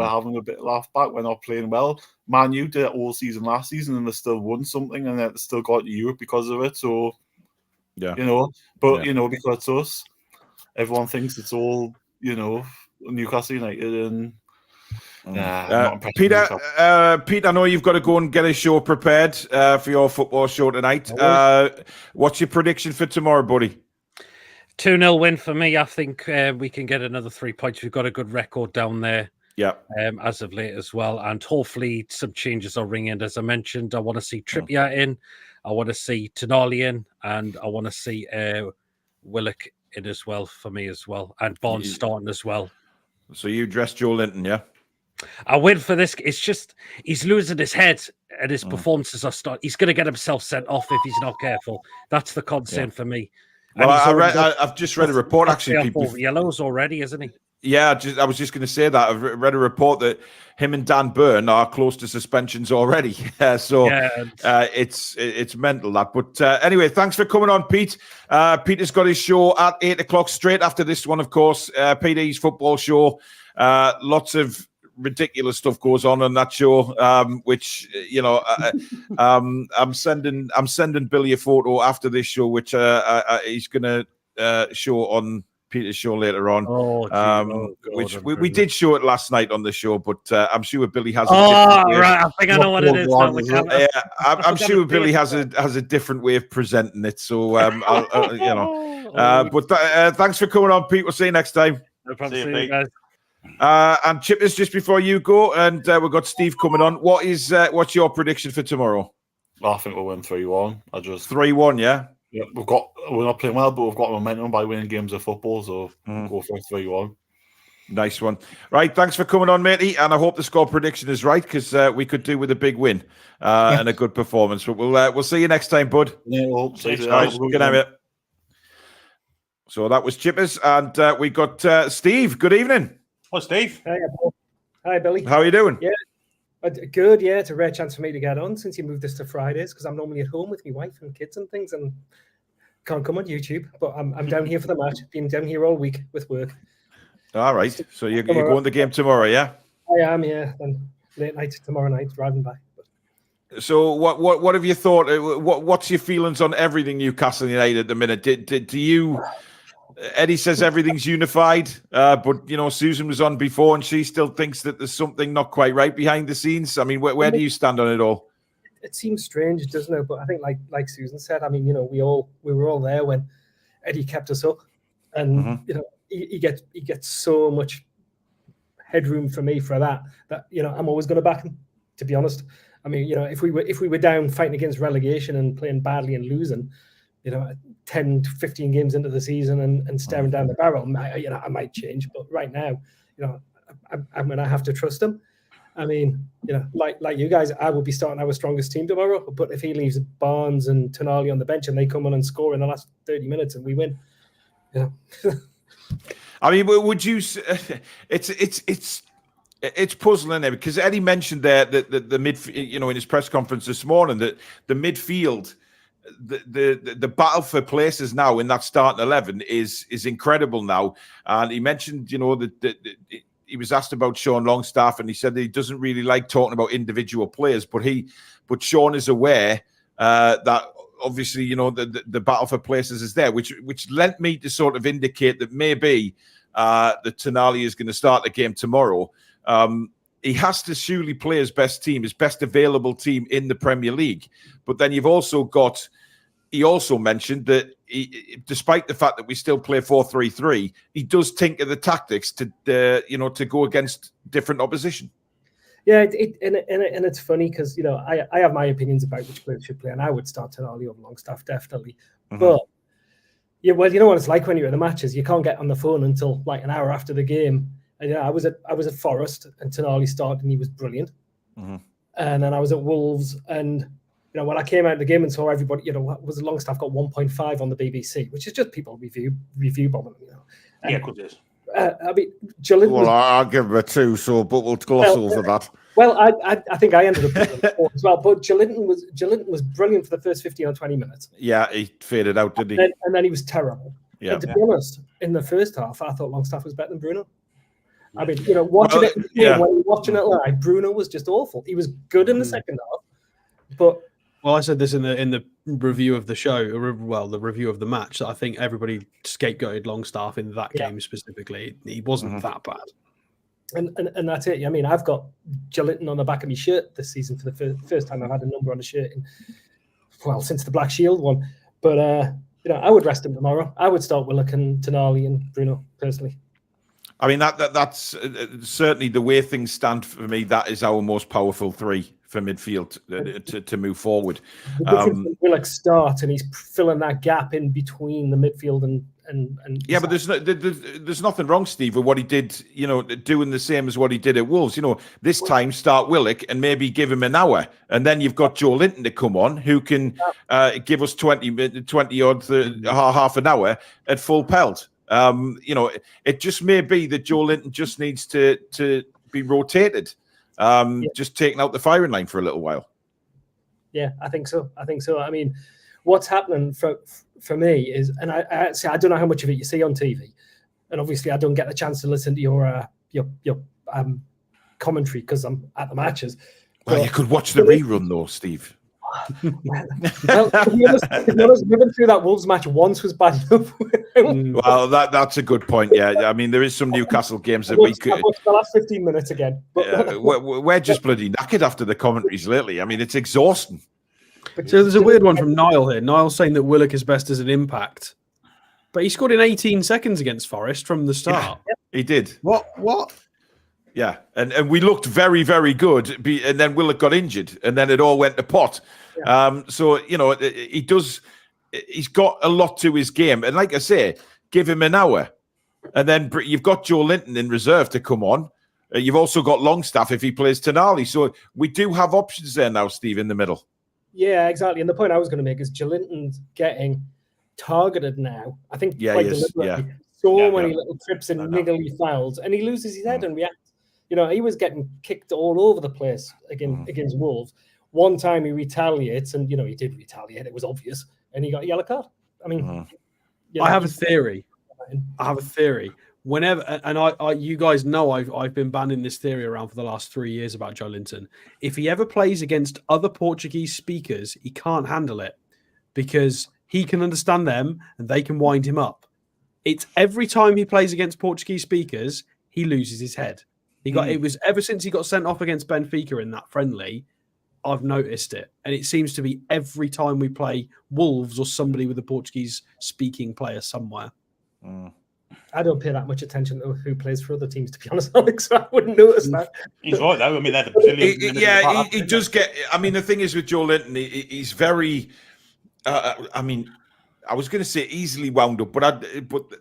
having a bit of laugh back. We're not playing well. Man U did it all season last season and they still won something and they still got Europe because of it. So, because it's us, everyone thinks it's all, Newcastle United and Pete, I know you've got to go and get a show prepared for your football show tonight. What's your prediction for tomorrow, buddy? 2-0 win for me. I think we can get another 3 points. We've got a good record down there. Yeah. As of late as well. And hopefully some changes are ringing. As I mentioned, I want to see Trippier in. I want to see Tonali in. And I want to see Willock in as well for me as well. And Barnes starting as well. So you dressed Joe Linton, yeah? I win for this. It's just he's losing his head and his performances are starting. He's going to get himself sent off if he's not careful. That's the concern for me. Well, I've just read a report actually. People yellows already, isn't he? Yeah, I was just going to say that. I've read a report that him and Dan Burn are close to suspensions already. It's mental that. But anyway, thanks for coming on, Pete. Peter's got his show at 8 o'clock straight after this one, of course. PD's football show. Lots of ridiculous stuff goes on that show, which I'm sending Billy a photo after this show, which he's going to show on Peter's show later on. Oh, God, which I'm we brilliant. did show it last night on the show, but I'm sure Billy has a Oh, different way. right. I think I know what it is now. Is it? Yeah, I'm forgot sure to Billy say has it. a different way of presenting it. So you know, Oh, but thanks for coming on, Pete. We'll see you next time. no problem. See you, See you Pete. guys. And Chippers, just before you go, and we've got Steve coming on. What's your prediction for tomorrow? I think we'll win 3-1. 3-1, yeah. Yeah, we're not playing well, but we've got momentum by winning games of football, so we'll go for 3-1. Nice one. Right, thanks for coming on, matey. And I hope the score prediction is right, because we could do with a big win and a good performance. But we'll see you next time, bud. Yeah, well, see you. Nice. Good night, mate. So that was Chippers, and we got Steve. Good evening. Oh, Steve. Hey, Paul. Hi, Billy. How are you doing? Yeah. Good, yeah. It's a rare chance for me to get on since you moved this to Fridays, because I'm normally at home with my wife and kids and things, and can't come on YouTube. But I'm down here for the match. Been down here all week with work. All right. So you're going to the game tomorrow, yeah? I am, yeah. And late night tomorrow night, driving back. So what have you thought? What's your feelings on everything Newcastle United at the minute? Do you? Eddie says everything's unified, but you know Susan was on before, and she still thinks that there's something not quite right behind the scenes. I mean, where do you stand on it all? It seems strange, doesn't it? But I think, like Susan said, I mean, you know, we were all there when Eddie kept us up, and you know, he gets so much headroom for me for that you know I'm always going to back him. To be honest, I mean, you know, if we were down fighting against relegation and playing badly and losing, you know, 10 to 15 games into the season and staring down the barrel, you know, I might change. But right now, you know, I'm going to have to trust him. I mean, you know, like you guys, I will be starting our strongest team tomorrow. But if he leaves Barnes and Tonali on the bench and they come on and score in the last 30 minutes and we win, you know. I mean, would you? It's puzzling there, because Eddie mentioned there that the midfield, you know, in his press conference this morning, that the midfield, the battle for places now in that starting 11 is incredible now. And he mentioned, you know, that he was asked about Sean Longstaff, and he said that he doesn't really like talking about individual players, but Sean is aware that obviously, you know, the battle for places is there, which led me to sort of indicate that maybe that Tonali is going to start the game tomorrow. He has to surely play his best team, his best available team in the Premier League. But then you've also got, he also mentioned that despite the fact that we still play 4-3-3, he does tinker the tactics to, you know, to go against different opposition. Yeah, and it's funny because, you know, I have my opinions about which players should play, and I would start Tonali over Longstaff, definitely. But, yeah, well, you know what it's like when you're at the matches. You can't get on the phone until like an hour after the game. And, you know, I was at Forest, and Tonali started, and he was brilliant. And then I was at Wolves, and, you know, when I came out of the game and saw everybody, you know, was Longstaff got 1.5 on the BBC, which is just people review bombing, you know. And, Yeah, good is. I mean, Joelinton. Well, I'll give him a 2, so but we'll gloss over that. Well, I think I ended up with a 4 as well. But Joelinton was brilliant for the first 15 or 20 minutes. Yeah, he faded out, didn't he? And then he was terrible. Yeah. And to be honest, in the first half, I thought Longstaff was better than Bruno. I mean, you know, watching it when you're watching it live, Bruno was just awful. He was good in the second half, but. Well, I said this in the review of the show, well, the review of the match, that I think everybody scapegoated Longstaff in that game specifically. He wasn't that bad. And that's it. I mean, I've got Joelinton on the back of my shirt this season for the first time I've had a number on a shirt since the Black Shield one. But, you know, I would rest him tomorrow. I would start Willock and Tonali and Bruno, personally. I mean, that's certainly the way things stand for me. That is our most powerful 3 for midfield to move forward. Willock start, and he's filling that gap in between the midfield and yeah, but there's nothing wrong, Steve, with what he did. You know, doing the same as what he did at Wolves. You know, this time start Willock and maybe give him an hour, and then you've got Joelinton to come on, who can give us 20 odd half an hour at full pelt. You know, it just may be that Joelinton just needs to be rotated, just taking out the firing line for a little while. Yeah, I think so. I mean, what's happening for me is, and I don't know how much of it you see on TV, and obviously I don't get the chance to listen to your commentary because I'm at the matches. Well, you could watch the rerun though, Steve. Well, to be honest, living through that Wolves match once was bad enough. Well, that's a good point. Yeah, I mean, there is some Newcastle games that we could. I watched the last 15 minutes again. But We're just bloody knackered after the commentaries lately. I mean, it's exhausting. So there's a weird one from Niall here. Niall's saying that Willock is best as an impact, but he scored in 18 seconds against Forest from the start. Yeah, he did. What? Yeah, and we looked very, very good, and then Willock got injured, and then it all went to pot. Yeah. So, he's got a lot to his game. And like I say, give him an hour. And then you've got Joe Linton in reserve to come on. You've also got Longstaff if he plays Tonali. So we do have options there now, Steve, in the middle. Yeah, exactly. And the point I was going to make is Joe Linton's getting targeted now. I think quite deliberately. Many little trips and niggly fouls, and he loses his head and reacts. He was getting kicked all over the place against Wolves. One time he retaliates, and he did retaliate. It was obvious, and he got a yellow card. I mean, I have a theory. Whenever, and I you guys know, I've been banning this theory around for the last 3 years about Joe Linton. If he ever plays against other Portuguese speakers, he can't handle it because he can understand them and they can wind him up. It's every time he plays against Portuguese speakers, he loses his head. It was ever since he got sent off against Benfica in that friendly, I've noticed it. And it seems to be every time we play Wolves or somebody with a Portuguese speaking player somewhere. I don't pay that much attention to who plays for other teams, to be honest, Alex. So I wouldn't notice that. He's right, though. I mean, they're the Brazilians. He does get. I mean, the thing is with Joe Linton, he's very. I was going to say easily wound up, but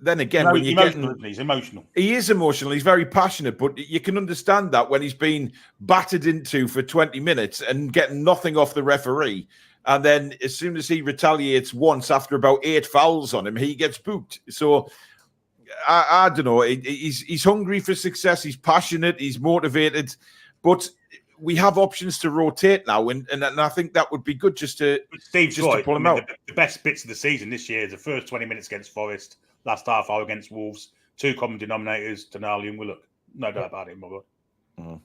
then again, when you get he's emotional. He is emotional. He's very passionate, but you can understand that when he's been battered into for 20 minutes and getting nothing off the referee, and then as soon as he retaliates once after about 8 fouls on him, he gets booked. So I don't know. He's hungry for success. He's passionate. He's motivated, but we have options to rotate now, and I think that would be good just to pull him out. The best bits of the season this year is the first 20 minutes against Forest, last half hour against Wolves, 2 common denominators, Tonali and Willock. No doubt about it, my God.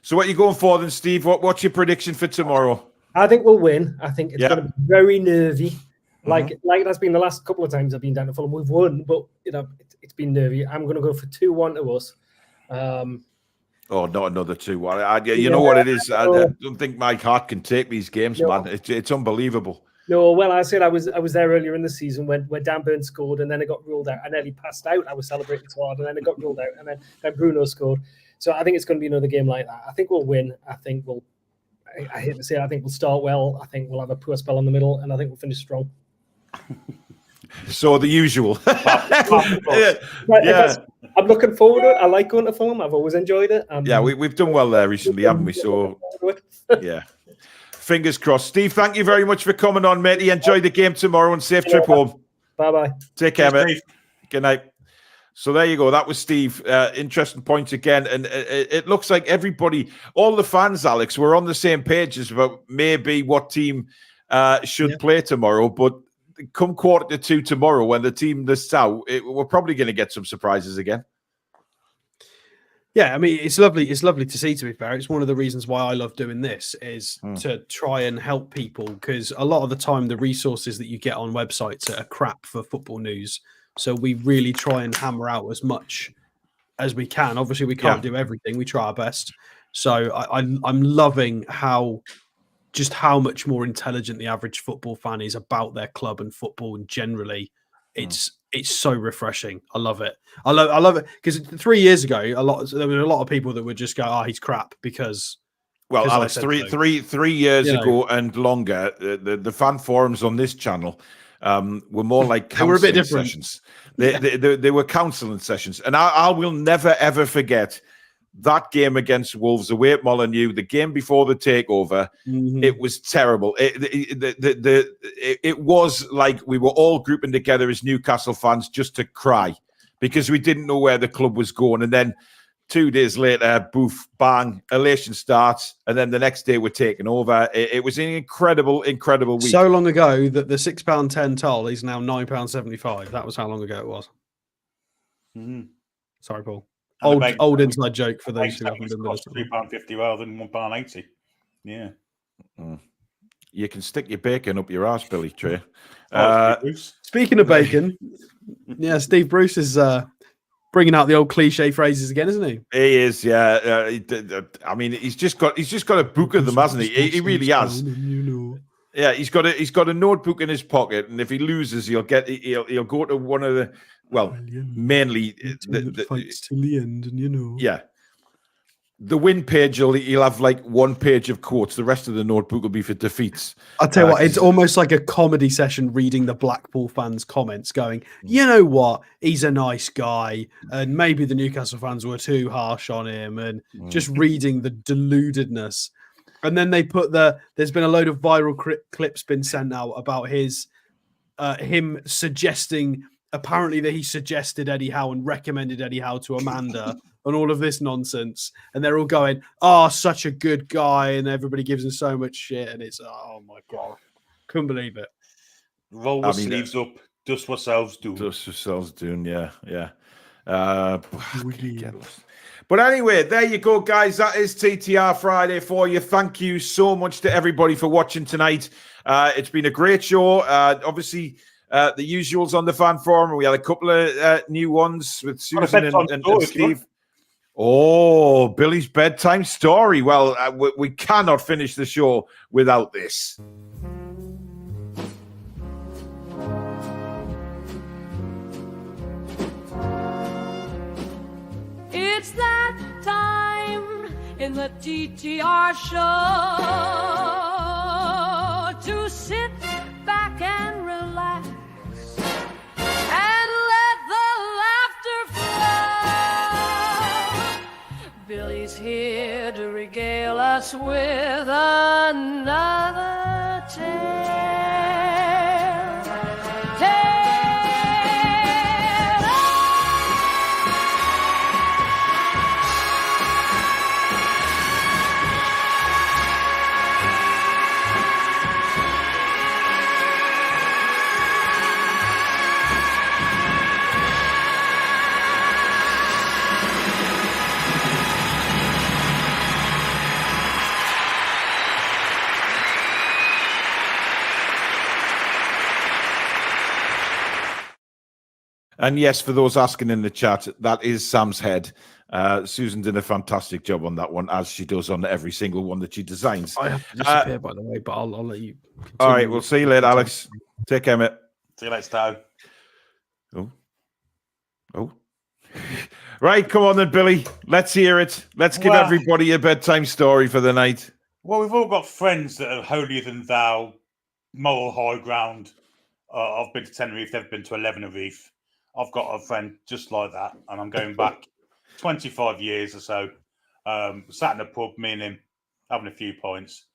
So what are you going for then, Steve? What's your prediction for tomorrow? I think we'll win. I think it's going to be very nervy. Like that's been the last couple of times I've been down to Fulham. We've won, but it's been nervy. I'm going to go for 2-1 to us. Oh, not another 2-1. You know what it is? I don't think my heart can take these games, man. It's unbelievable. No, well, I said I was there earlier in the season when Dan Burn scored and then it got ruled out. I nearly passed out. I was celebrating so hard and then it got ruled out and then Bruno scored. So I think it's going to be another game like that. I think we'll win. I think I hate to say it, I think we'll start well. I think we'll have a poor spell in the middle and I think we'll finish strong. So the usual. I'm looking forward to it. I like going to Fulham. I've always enjoyed it. We've done well there recently, haven't we? So, yeah. Fingers crossed. Steve, thank you very much for coming on, mate. Enjoy the game tomorrow and safe trip home. Bye-bye. Take care, mate. Good night. So there you go. That was Steve. Interesting points again. And it looks like everybody, all the fans, Alex, were on the same page as about maybe what team should play tomorrow. But come 1:45 tomorrow, when the team lists out, we're probably going to get some surprises again. Yeah, I mean, it's lovely. It's lovely to see, to be fair. It's one of the reasons why I love doing this is to try and help people, because a lot of the time the resources that you get on websites are crap for football news. So we really try and hammer out as much as we can. Obviously, we can't do everything. We try our best. So I'm loving how much more intelligent the average football fan is about their club and football, and generally, it's so refreshing. I love it. I love it because 3 years ago, there were a lot of people that would just go, "Oh, he's crap," because. Well, Alex, three years ago and longer, the fan forums on this channel were more like they were a bit different sessions. They were counselling sessions, and I will never ever forget that game against Wolves away at Molineux, the game before the takeover. It was terrible. It was like we were all grouping together as Newcastle fans just to cry because we didn't know where the club was going. And then 2 days later, boof, bang, elation starts. And then the next day we're taking over. It was an incredible week. So long ago that the £6.10 toll is now £9.75. That was how long ago it was. Sorry, Paul. Old inside joke for those who haven't been listening. £3.50 rather than £1.80. Yeah. You can stick your bacon up your arse, Billy Trey. Speaking of bacon, yeah, Steve Bruce is bringing out the old cliche phrases again, isn't he? He is, yeah. I mean, he's just got a book of them, hasn't he? He really has. Yeah, he's got a notebook in his pocket, and if he loses, he'll go to one of the mainly the fights till the end, and yeah. The win page, he'll have like one page of quotes. The rest of the notebook will be for defeats. I'll tell you what, it's almost like a comedy session reading the Blackpool fans' comments going, you know what, he's a nice guy, and maybe the Newcastle fans were too harsh on him, and just reading the deludedness. And then they put there's been a load of viral clips been sent out about him suggesting, apparently that he suggested Eddie Howe and recommended Eddie Howe to Amanda and all of this nonsense. And they're all going, oh, such a good guy. And everybody gives him so much shit. And it's, oh my God, couldn't believe it. Roll the sleeves up, dust yourselves do. Dust yourselves doing, yeah. But anyway, there you go, guys. That is TTR Friday for you. Thank you so much to everybody for watching tonight. It's been a great show. Obviously, the usuals on the fan forum. We had a couple of new ones with Susan and Steve. Oh, Billy's bedtime story. Well, we cannot finish the show without this. It's that time in the TTR show to sit back and relax and let the laughter flow. Billy's here to regale us with another tale. And yes, for those asking in the chat, that is Sam's head. Susan did a fantastic job on that one, as she does on every single one that she designs. I have to disappear, by the way, but I'll let you continue. All right, we'll see you later, Alex. Take care, mate. See you later, Town. Oh. Right, come on then, Billy. Let's hear it. Let's give everybody a bedtime story for the night. Well, we've all got friends that are holier than thou, moral high ground. I've been to Tenerife, they've been to 11 Reef. I've got a friend just like that, and I'm going back 25 years or so. Sat in a pub, me and him, having a few pints.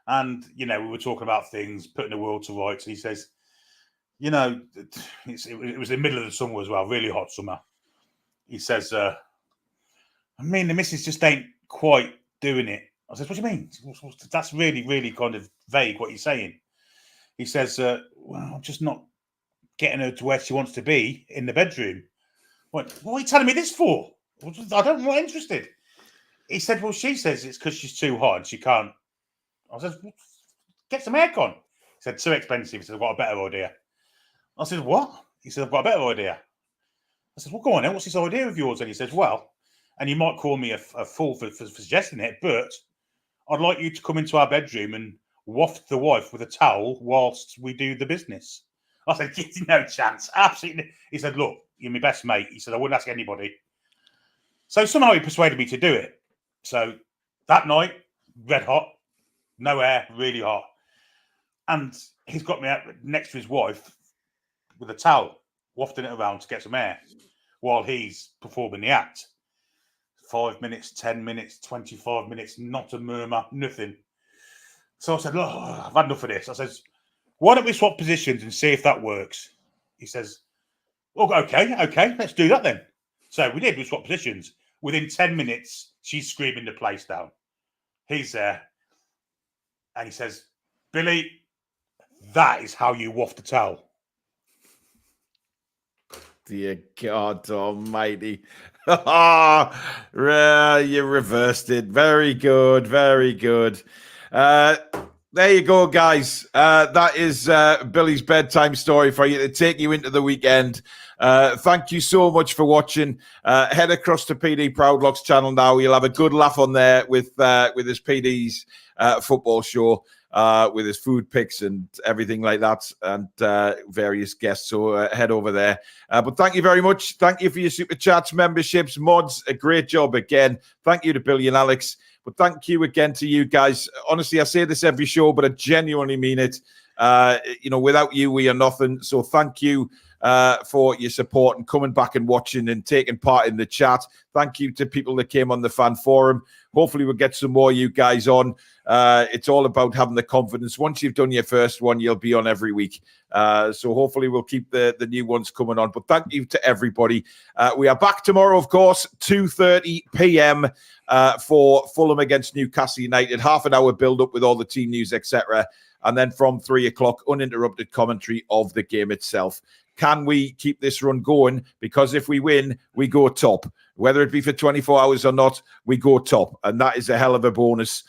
And, we were talking about things, putting the world to rights. He says, it was the middle of the summer as well, really hot summer. He says, the missus just ain't quite doing it. I said, what do you mean? That's really, really kind of vague what you're saying. He says, I'm just not getting her to where she wants to be in the bedroom. What are you telling me this for? I'm not interested. He said, well, she says it's because she's too hot and she can't. I said, get some aircon. He said, too expensive. He said, I've got a better idea. I said, what? He said, I've got a better idea. I said, well, go on then. What's this idea of yours? And he says, well, and you might call me a fool for suggesting it, but I'd like you to come into our bedroom and waft the wife with a towel whilst we do the business. I said, no chance. Absolutely. He said, look, you're my best mate. He said, I wouldn't ask anybody. So somehow he persuaded me to do it. So that night, red hot, no air, really hot. And he's got me out next to his wife with a towel, wafting it around to get some air while he's performing the act. 5 minutes, 10 minutes, 25 minutes, not a murmur, nothing. So I said, look, I've had enough of this. I says, why don't we swap positions and see if that works? He says, oh, okay, let's do that then. So we did, we swapped positions. Within 10 minutes, she's screaming the place down. He's there. And he says, Billy, that is how you waft a towel. Dear God almighty. You reversed it. Very good, very good. There you go, guys. That is Billy's bedtime story for you to take you into the weekend. Thank you so much for watching. Head across to PD Proudlock's channel now. You'll have a good laugh on there with his PD's football show, with his food picks and everything like that, and various guests. So head over there. But thank you very much. Thank you for your super chats, memberships, mods. A great job again. Thank you to Billy and Alex. But thank you again to you guys. Honestly, I say this every show, but I genuinely mean it. Without you, we are nothing. So thank you for your support and coming back and watching and taking part in the chat. Thank you to people that came on the fan forum. Hopefully we'll get some more of you guys on. It's all about having the confidence. Once you've done your first one, you'll be on every week. So hopefully we'll keep the new ones coming on. But thank you to everybody. We are back tomorrow, of course, 2:30 p.m. For Fulham against Newcastle United. Half an hour build-up with all the team news, etc. And then from 3 o'clock, uninterrupted commentary of the game itself. Can we keep this run going? Because if we win, we go top. Whether it be for 24 hours or not, we go top. And that is a hell of a bonus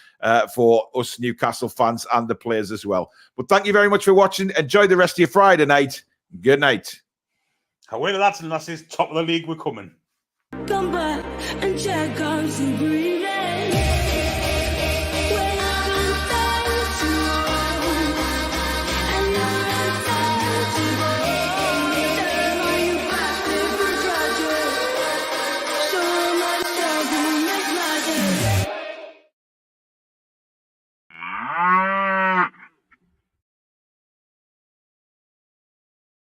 for us Newcastle fans and the players as well. But thank you very much for watching. Enjoy the rest of your Friday night. Good night. Howay, lads and lasses, top of the league, we're coming. Come back and check out some